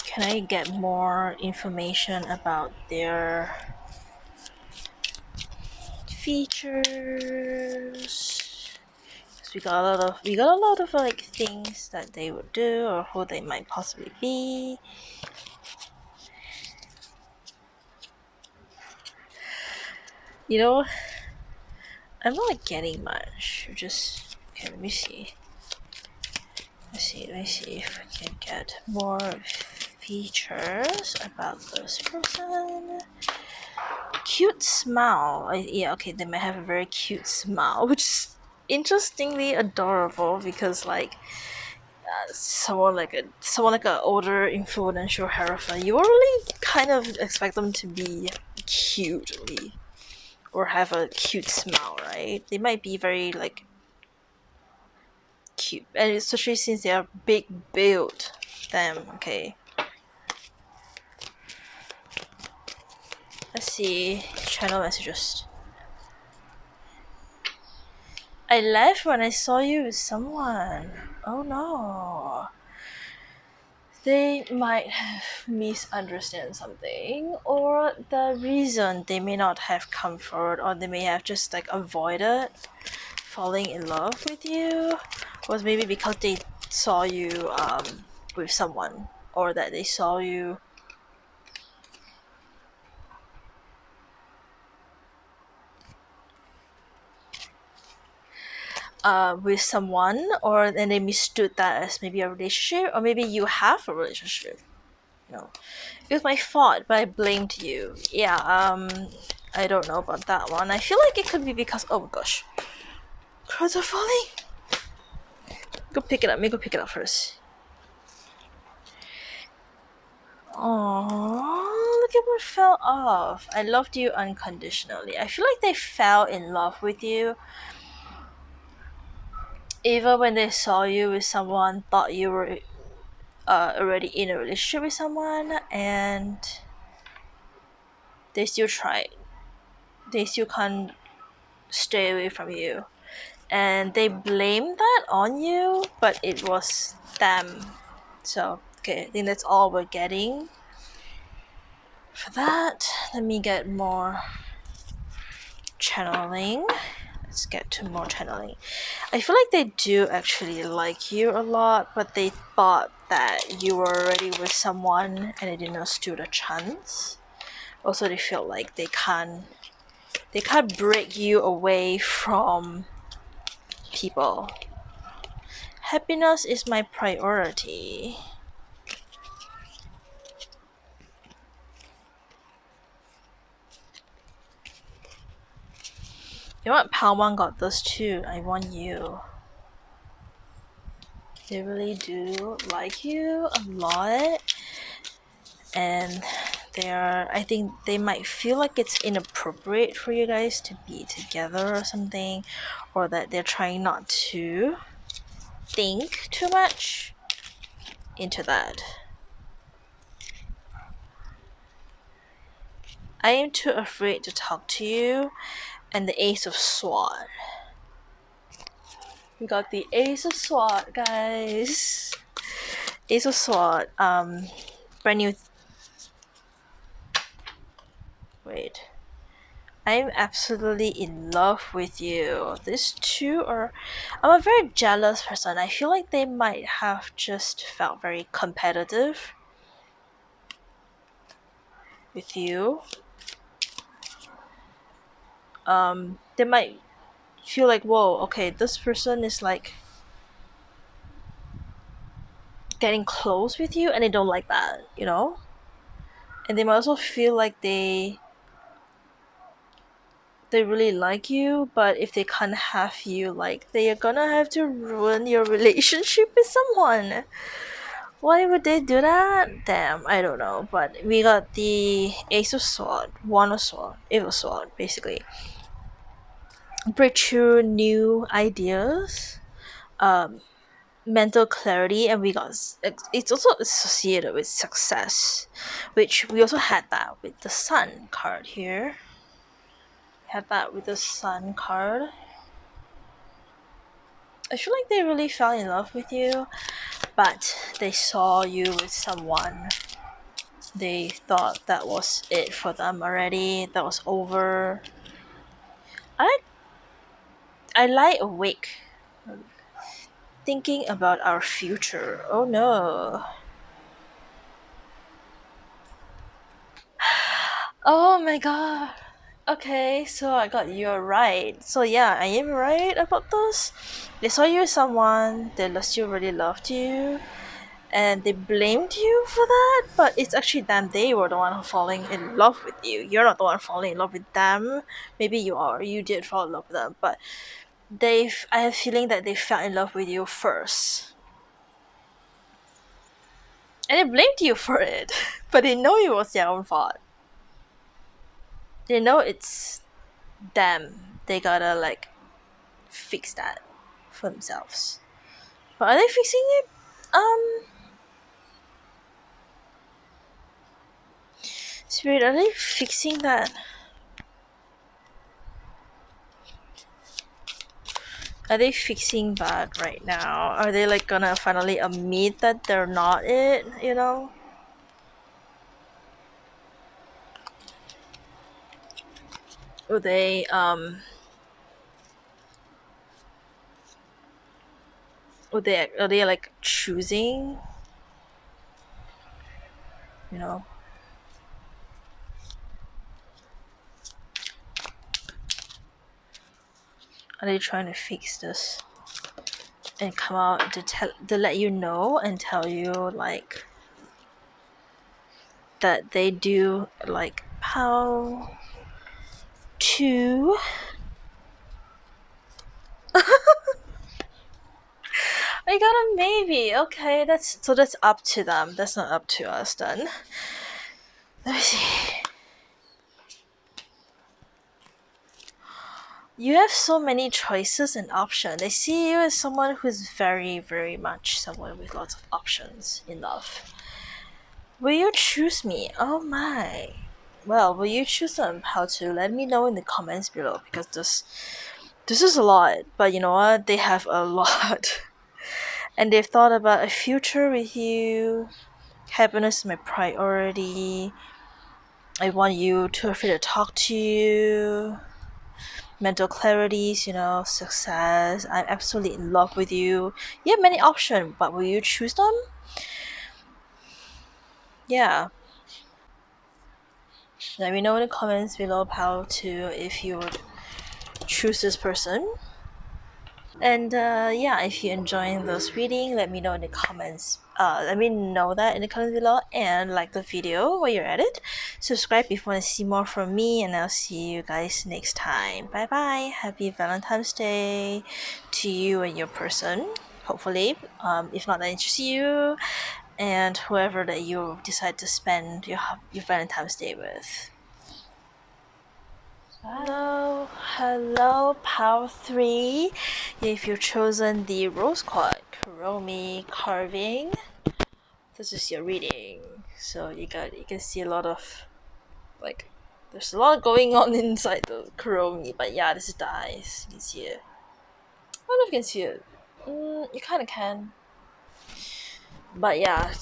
can I get more information about their features? We got a lot of like things that they would do or who they might possibly be. You know, I'm not getting much. Just okay. Let me see. Let me see if we can get more features about this person. Cute smile. Yeah, okay. They might have a very cute smile, which is interestingly adorable because like someone like a older influential hairdresser, you really kind of expect them to be cute, really, or have a cute smile, right? They might be very like cute, and especially since they are big build. Them, okay. Let's see channel messages. I left when I saw you with someone. Oh no. They might have misunderstood something, or the reason they may not have come forward, or they may have just like avoided falling in love with you, was maybe because they saw you with someone, or that they saw you with someone, or then they mistook that as maybe a relationship, or maybe you have a relationship. You know, it was my fault, but I blamed you. Yeah, I don't know about that one. I feel like it could be because, oh my gosh, crowds are falling. Go pick it up. Let me go pick it up first. Oh, look at what fell off. I loved you unconditionally. I feel like they fell in love with you even when they saw you with someone, thought you were already in a relationship with someone, and they still tried. They still can't stay away from you. And they blame that on you, but it was them. So, okay, I think that's all we're getting for that. Let me get more channeling. Let's get to more channeling. I feel like they do actually like you a lot, but they thought that you were already with someone and they did not stood a chance. Also, they feel like they can't break you away from people. Happiness is my priority. You know what? Palmon got this too. I want you. They really do like you a lot, and I think they might feel like it's inappropriate for you guys to be together or something, or that they're trying not to think too much into that. I am too afraid to talk to you. And the Ace of Sword. We got the Ace of Sword, guys. Ace of Sword. Brand new. Wait. I'm absolutely in love with you. These two are. I'm a very jealous person. I feel like they might have just felt very competitive with you. They might feel like, whoa, okay, this person is like getting close with you, and they don't like that, you know? And they might also feel like they really like you, but if they can't have you, like, they are gonna have to ruin your relationship with someone. Why would they do that? Damn, I don't know. But we got the Ace of Sword, One of Sword, Eight of Sword, basically. Breakthrough new ideas, um, mental clarity, and we got it's also associated with success, which we also had that with the Sun card here. Had that with the Sun card. I feel like they really fell in love with you, but they saw you with someone. They thought that was it for them already. That was over. I I lie awake thinking about our future. Oh no. Oh my god. Okay, so I got you right. So yeah, I am right about this. They saw you with someone, they still really loved you, and they blamed you for that, but it's actually them. They were the one who falling in love with you. You're not the one falling in love with them. Maybe you are. You did fall in love with them, but I have a feeling that they fell in love with you first. And they blamed you for it. But they know it was their own fault. They know it's them. They gotta like fix that for themselves. But are they fixing it? Spirit, are they fixing that? Are they fixing that right now? Are they like gonna finally admit that they're not it, you know? Or they are they like choosing, you know? Are they trying to fix this and come out to let you know and tell you like that they do like how to I got a maybe. Okay, that's up to them. That's not up to us then. Let me see. You have so many choices and options. I see you as someone who's very, very much someone with lots of options in love. Will you choose me? Oh my. Well, will you choose them? How to? Let me know in the comments below, because this is a lot. But you know what? They have a lot. And they've thought about a future with you. Happiness is my priority. I want you to feel free to talk to you. Mental clarities, you know, success. I'm absolutely in love with you. You have many options, but will you choose them? Yeah. Let me know in the comments below how to if you would choose this person. And yeah, if you're enjoying this reading, let me know in the comments. Let me know that in the comments below, and like the video while you're at it. Subscribe if you want to see more from me, and I'll see you guys next time. Bye bye. Happy Valentine's Day to you and your person. Hopefully, if not, then just you and whoever that you decide to spend your Valentine's Day with. Hello, hello, Power 3. If you've chosen the Rose Quartz Kuromi carving, this is your reading. So you can see a lot of, like, there's a lot going on inside the Kuromi, but yeah, this is the eyes. You can see it. I don't know if you can see it. You kind of can. But yeah,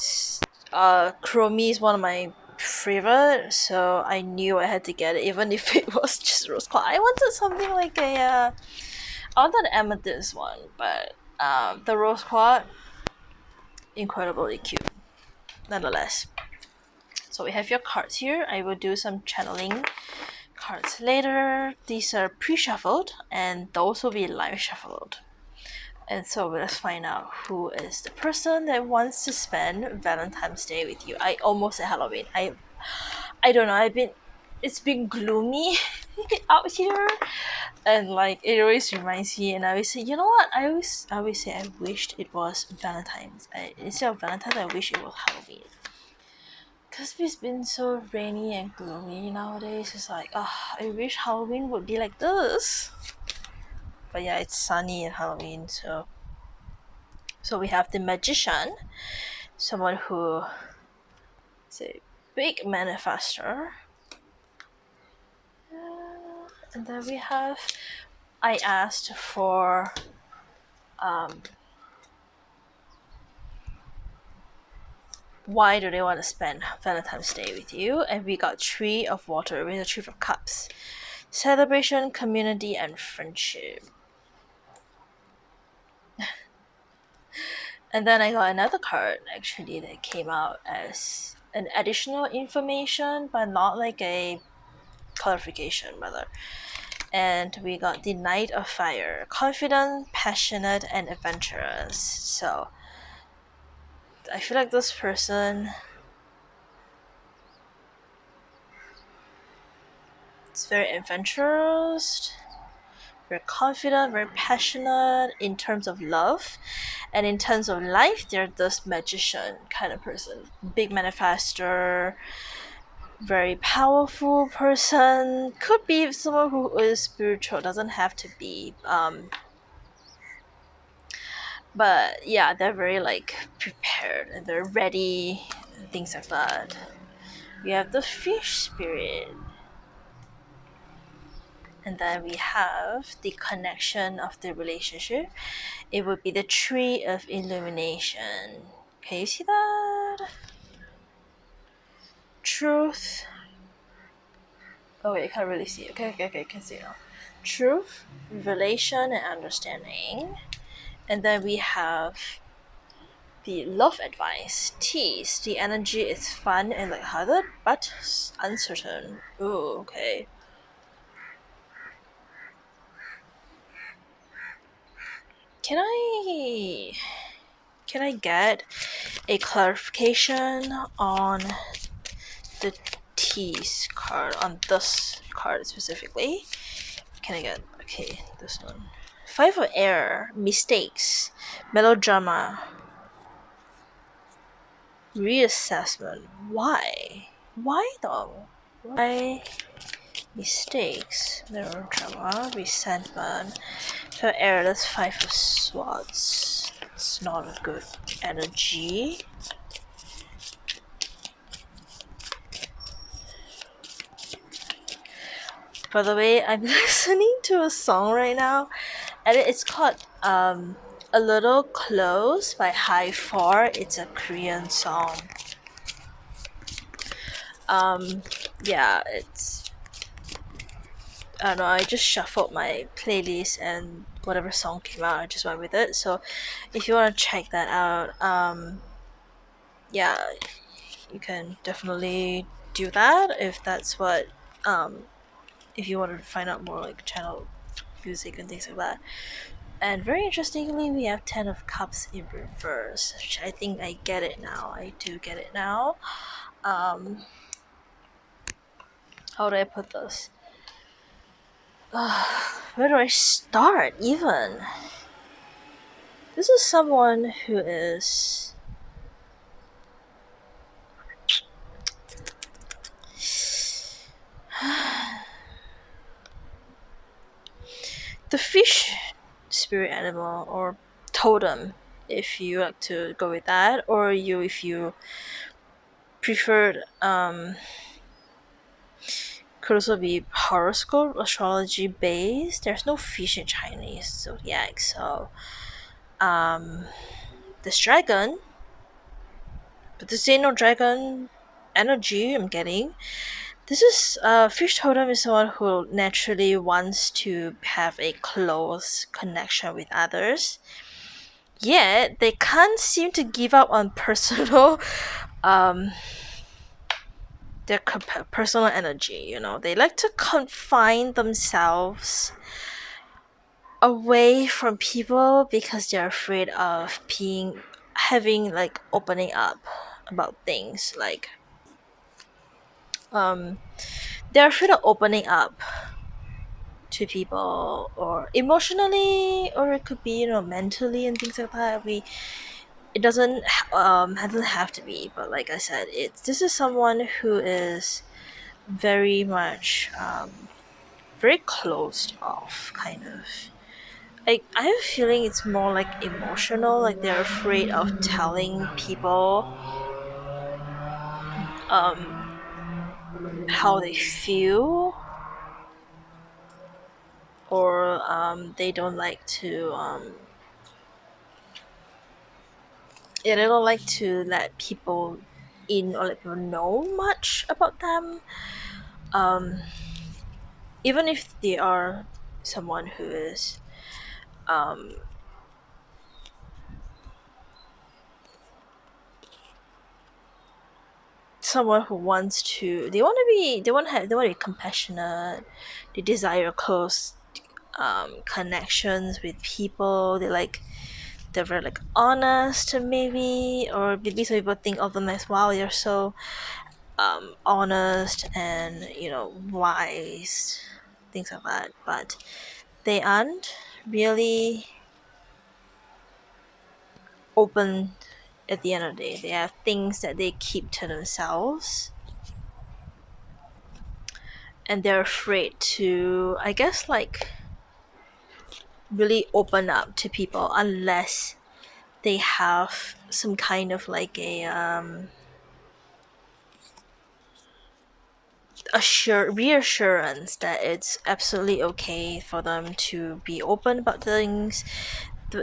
Kuromi is one of my favorite, so I knew I had to get it, even if it was just rose quartz. I wanted something like I wanted the amethyst one, but the rose quartz, incredibly cute, nonetheless. So we have your cards here. I will do some channeling cards later. These are pre-shuffled, and those will be live shuffled. And so let's find out who is the person that wants to spend Valentine's Day with you. I almost said Halloween. I don't know. It's been gloomy out here, and like it always reminds me. And I always say, you know what? I always say I wished it was Valentine's. Instead of Valentine's, I wish it was Halloween. Cause it's been so rainy and gloomy nowadays. It's like, I wish Halloween would be like this. But yeah, it's sunny in Halloween, so. So we have the magician, someone who is a big manifester. And then we have, I asked for why do they want to spend Valentine's Day with you? And we got Tree of Water with a Tree of Cups. Celebration, community, and friendship. And then I got another card actually that came out as an additional information, but not like a clarification, rather. And we got the Knight of Fire, confident, passionate, and adventurous. So I feel like this person is very adventurous, very confident, very passionate in terms of love, and in terms of life, they're this magician kind of person, big manifester, very powerful person. Could be someone who is spiritual, doesn't have to be. But yeah, they're very like prepared and they're ready and things like that. We have the fish spirit. And then we have the connection of the relationship. It would be the tree of illumination. Can you see that? Truth. Oh wait, I can't really see. Okay, can see now. Truth, revelation, and understanding. And then we have the love advice. Tease. The energy is fun and lighthearted, but uncertain. Ooh, okay. Can I get a clarification on the tease card, on this card specifically? Can I get, okay, this one. Five of Air, mistakes, melodrama, reassessment. Why? Why though? Why? Mistakes, melodrama, resentment. For Air, that's Five of Swords. It's not a good energy. By the way, I'm listening to a song right now, and it's called A Little Close by High 4. It's a Korean song. Yeah, it's, I don't know, I just shuffled my playlist and whatever song came out, I just went with it. So if you want to check that out, yeah, you can definitely do that if that's what, if you want to find out more like channel music and things like that. And very interestingly, we have Ten of Cups in reverse, which I think I get it now. I do get it now. Um, how do I put this? Where do I start even? This is someone who is the fish spirit animal or totem, if you like to go with that, or you if you preferred could also be horoscope astrology based. There's no fish in Chinese zodiac, so this dragon, but this ain't no dragon energy I'm getting. This is fish totem is someone who naturally wants to have a close connection with others. Yet they can't seem to give up on personal um their personal energy, you know. They like to confine themselves away from people because they're afraid of being having like opening up about things like um they're afraid of opening up to people or emotionally, or it could be, you know, mentally and things like that. We it doesn't have to be, but like I said, it's this is someone who is very much very closed off kind of. I have a feeling it's more like emotional, like they're afraid of telling people um how they feel, or they don't like to yeah, they don't like to let people in or let people know much about them. Um even if they are someone who is um someone who wants to they want to be compassionate, they desire close connections with people, they're very like honest maybe, or maybe some people think of them as, wow, they're so honest and, you know, wise, things like that, but they aren't really open. At the end of the day, they have things that they keep to themselves, and they're afraid to, I guess, like really open up to people unless they have some kind of like a reassurance that it's absolutely okay for them to be open about things,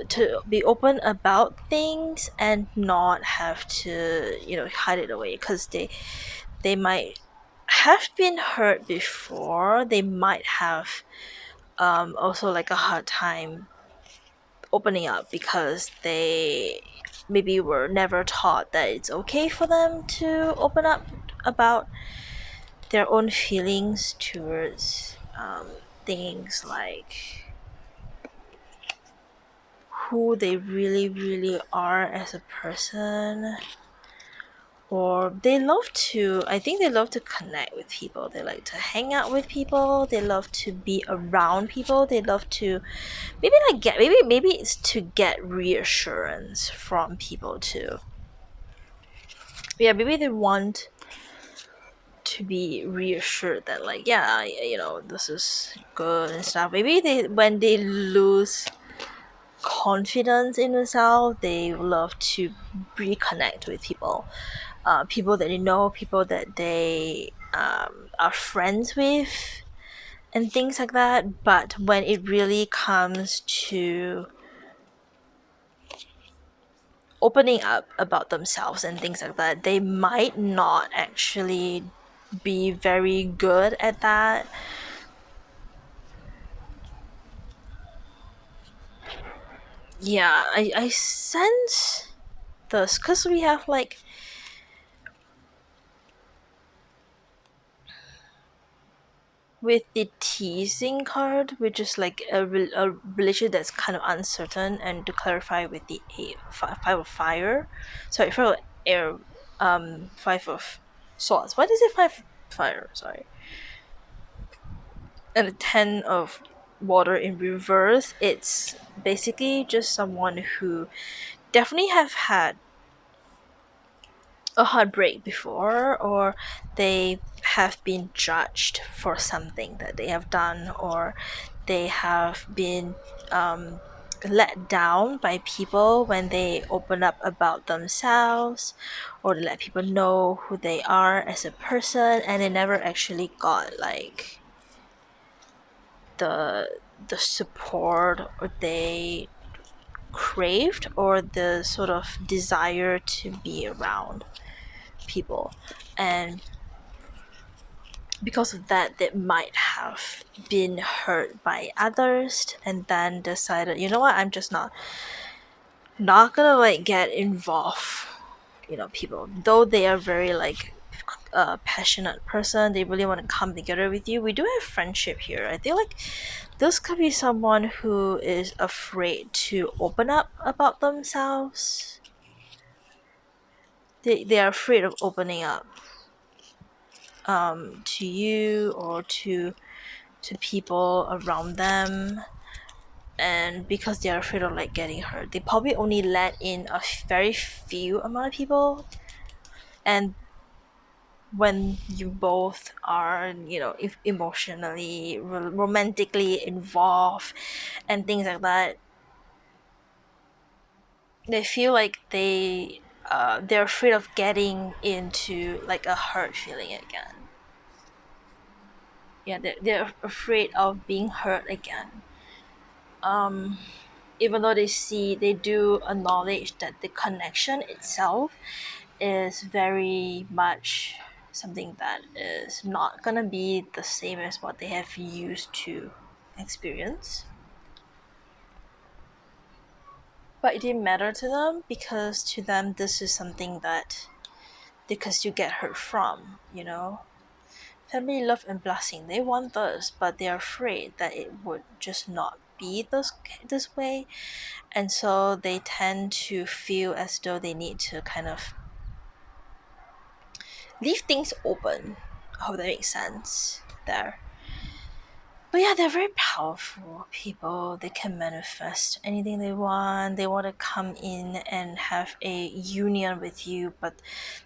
to be open about things and not have to, you know, hide it away, because they might have been hurt before. They might have also like a hard time opening up because they maybe were never taught that it's okay for them to open up about their own feelings towards things like who they really, really are as a person. Or I think they love to connect with people. They like to hang out with people. They love to be around people. They love to maybe like get maybe it's to get reassurance from people too. Yeah, maybe they want to be reassured that, like, yeah, you know, this is good and stuff. Maybe they when they lose confidence in themselves, they love to reconnect with people, people that they know, people that they are friends with, and things like that. But when it really comes to opening up about themselves and things like that, they might not actually be very good at that. Yeah, I sense this because we have like with the teasing card, which is like a relation that's kind of uncertain, and to clarify with the five of fire, sorry, five of air, five of swords. Why does it five fire? Sorry, and a 10 of water in reverse. It's basically just someone who definitely have had a heartbreak before, or they have been judged for something that they have done, or they have been let down by people when they open up about themselves, or to let people know who they are as a person, and they never actually got like the the support or they craved, or the sort of desire to be around people. And because of that, they might have been hurt by others and then decided, you know what, I'm just not gonna like get involved, people, though they are very like passionate person, they really want to come together with you. We do have friendship here. I feel like this could be someone who is afraid to open up about themselves. They are afraid of opening up to you, or to people around them, and because they're afraid of like getting hurt, they probably only let in a very few amount of people. And when you both are, if emotionally romantically involved and things like that, they feel like they're afraid of getting into like a hurt feeling again. Yeah, they're afraid of being hurt again. Even though they do acknowledge that the connection itself is very much something that is not gonna be the same as what they have used to experience. But it didn't matter to them, because to them this is something that they could still get hurt from, Family, love, and blessing. They want this, but they're afraid that it would just not be this way, and so they tend to feel as though they need to kind of leave things open. I hope that makes sense there. But yeah, they're very powerful people. They can manifest anything they want. They want to come in and have a union with you, but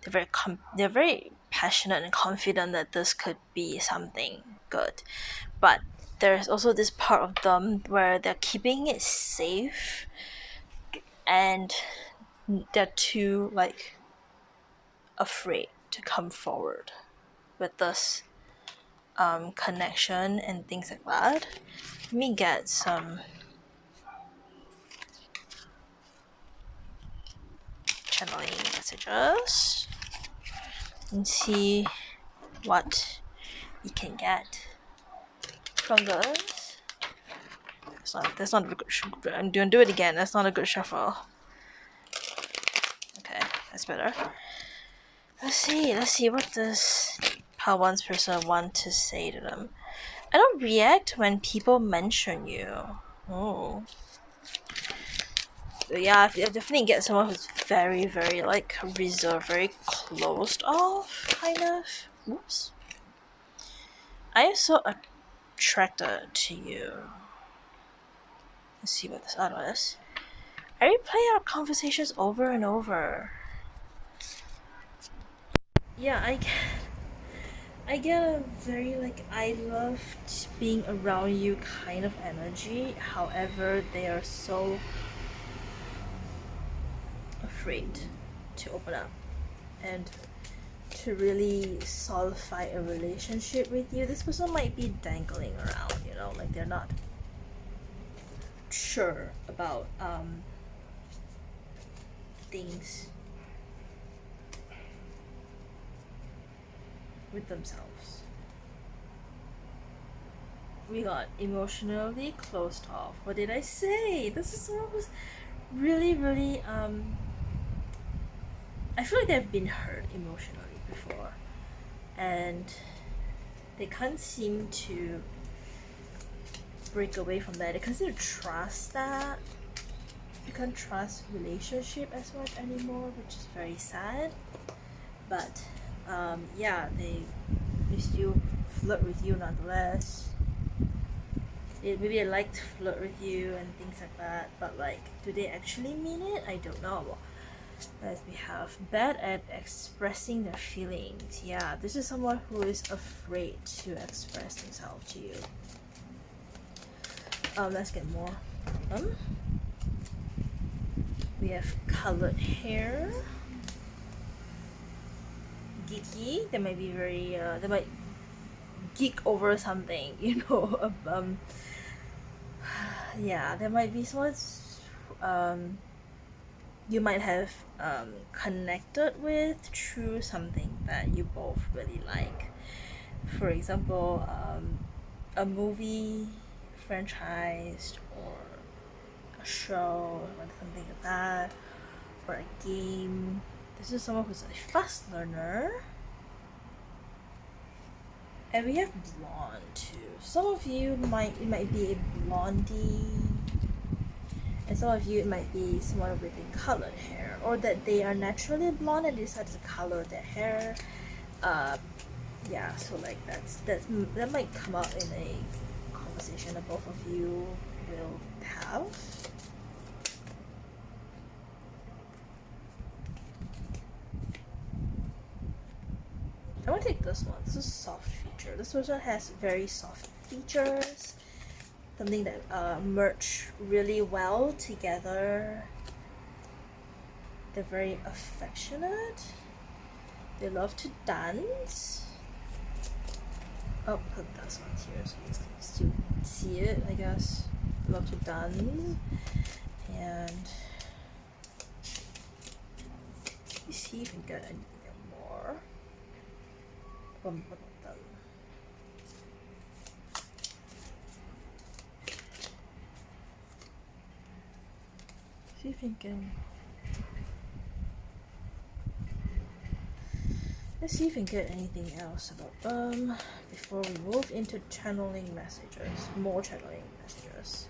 they're very passionate and confident that this could be something good. But there's also this part of them where they're keeping it safe, and they're too like afraid to come forward with this connection and things like that. Let me get some channeling messages and see what we can get from this. That's not a good. I'm doing do it again. That's not a good shuffle. Okay, that's better. Let's see what does how one's person want to say to them. I don't react when people mention you. Oh. So yeah, I definitely get someone who's very, very like reserved, very closed off, kind of. Oops. I am so attracted to you. Let's see what this other is. I replay our conversations over and over. Yeah, I get a very like I love being around you kind of energy. However, they are so afraid to open up and to really solidify a relationship with you. This person might be dangling around, like they're not sure about things with themselves. We got emotionally closed off. What did I say? This is someone who's really, really I feel like they've been hurt emotionally before, and they can't seem to break away from that. They can't seem to trust that. You can't trust relationship as much anymore, which is very sad. But yeah, they still flirt with you nonetheless. Maybe they like to flirt with you and things like that, but like, do they actually mean it? I don't know. As we have bad at expressing their feelings. Yeah, this is someone who is afraid to express themselves to you. Let's get more. We have colored hair. Geeky. They might be very. They might geek over something. You know. Yeah, there might be someone. You might have connected with through something that you both really like. For example, a movie franchise or a show or something like that, or a game. This is someone who's a fast learner. And we have blonde too. Some of you might be a blondie, and some of you it might be someone with a colored hair, or that they are naturally blonde and decide to color their hair. Yeah, so like that might come up in a conversation that both of you will have. I want to take this one. This is soft feature. This one has very soft features. Something that merge really well together. They're very affectionate. They love to dance. Oh, put this one here so you can still see it, I guess. Love to dance. And let me see if we can get anything more. See if we can. Let's see if we can get anything else about them before we move into channeling messages. More channeling messages.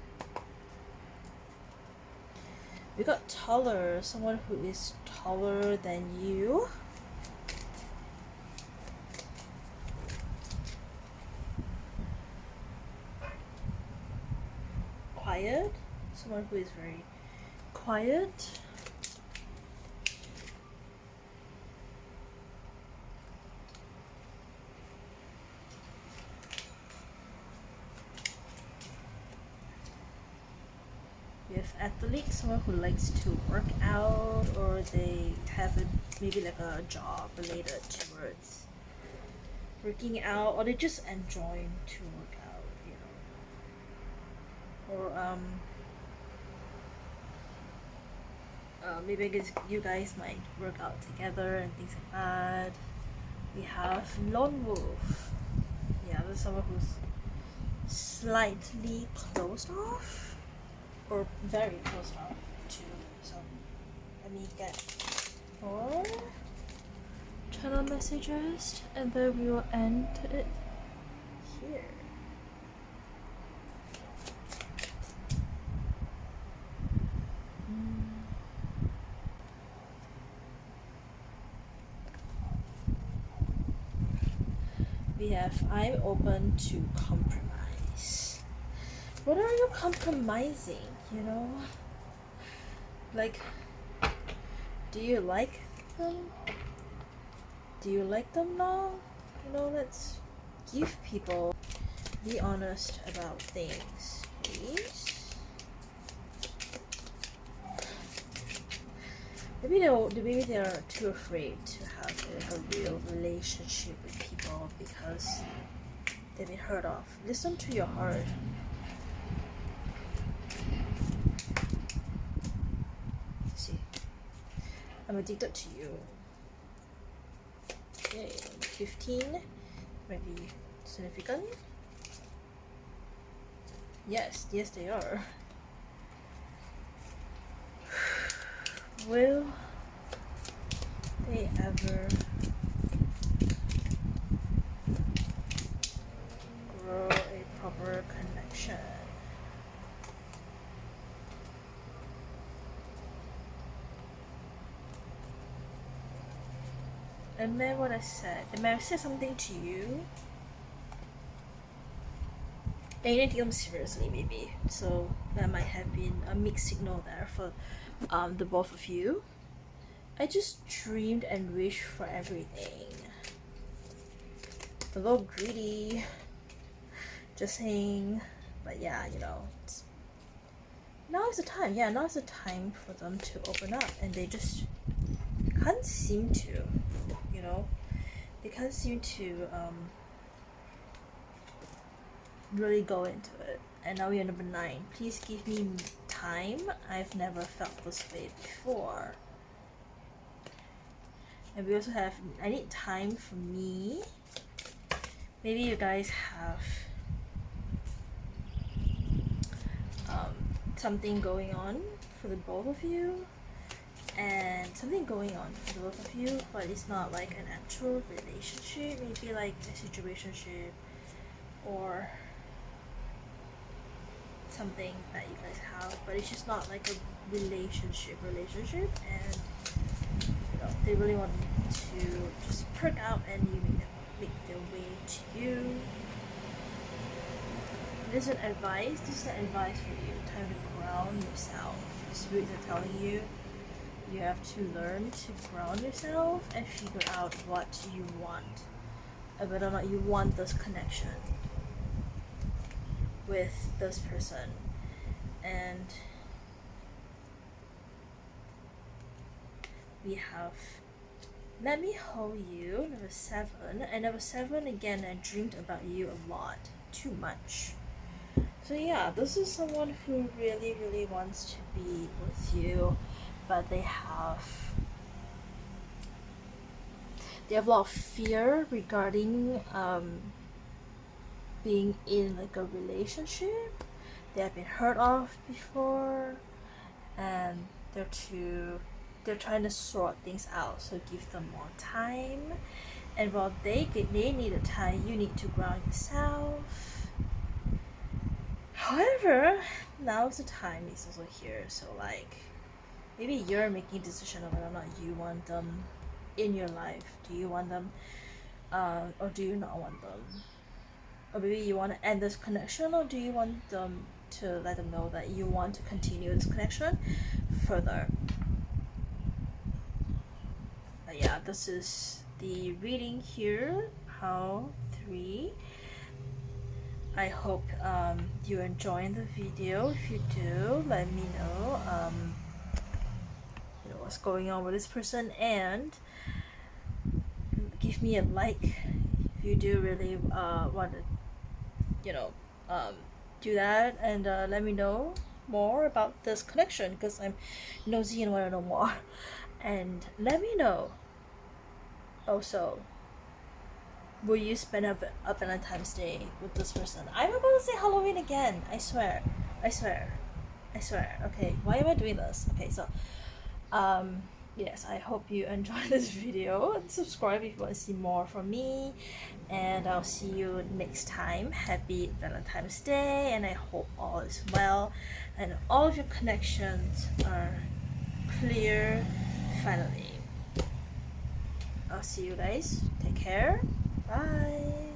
We got taller, someone who is taller than you. Quiet, someone who is very quiet. We have athletes, someone who likes to work out, or they have maybe like a job related towards working out, or they just enjoy to work out, you know. Or maybe you guys might work out together and things like that. We have lone wolf. Yeah, there's someone who's slightly closed off, or very closed off too. So let me get more channel messages, and then we will end it here. We have I'm open to compromise. What are you compromising, you know? Like, do you like them? Do you like them now? You know, let's give people, be honest about things, please. Maybe they're too afraid to have a real relationship with people because they've been hurt off. Listen to your heart. Let's see, I'm addicted to you. Okay, 15 might be significant. Yes, they are. Will they ever meant what I said. I may have said something to you and you didn't take them seriously, maybe. So that might have been a mixed signal there for the both of you. I just dreamed and wished for everything. A little greedy, just saying. But yeah, you know, now is the time. Yeah, now is the time for them to open up, and they just can't seem to. You know, they can't seem to really go into it. And now we're number 9. Please give me time. I've never felt this way before. And we also have, I need time for me. Maybe you guys have something going on for the both of you, and something going on for the both of you, but it's not like an actual relationship. Maybe like a situationship or something that you guys have, but it's just not like a relationship, and you know, they really want to just perk out and you make their way to you. This is an advice. This is an advice for you. Time to ground yourself. The spirits are telling you you have to learn to ground yourself and figure out what you want, and whether or not you want this connection with this person. And we have let me hold you, number 7. And number 7 again, I dreamed about you a lot, too much. So yeah, this is someone who really wants to be with you, but they have a lot of fear regarding being in like a relationship. They have been hurt off before, and they're trying to sort things out. So give them more time, and while they need the time, you need to ground yourself. However, now's the time is also here. So like, maybe you're making a decision of whether or not you want them in your life. Do you want them, or do you not want them? Or maybe you want to end this connection, or do you want them to let them know that you want to continue this connection further? But yeah, this is the reading here, pile 3. I hope you're enjoying the video. If you do, let me know, you know, what's going on with this person, and give me a like if you do really want to, you know, do that, and let me know more about this connection, because I'm nosy and want to know more. And let me know also, will you spend a Valentine's Day with this person? I'm about to say Halloween again. I swear. Okay, why am I doing this? Okay, so yes, I hope you enjoyed this video, and subscribe if you want to see more from me, and I'll see you next time. Happy Valentine's Day, and I hope all is well and all of your connections are clear finally. I'll see you guys. Take care. Bye.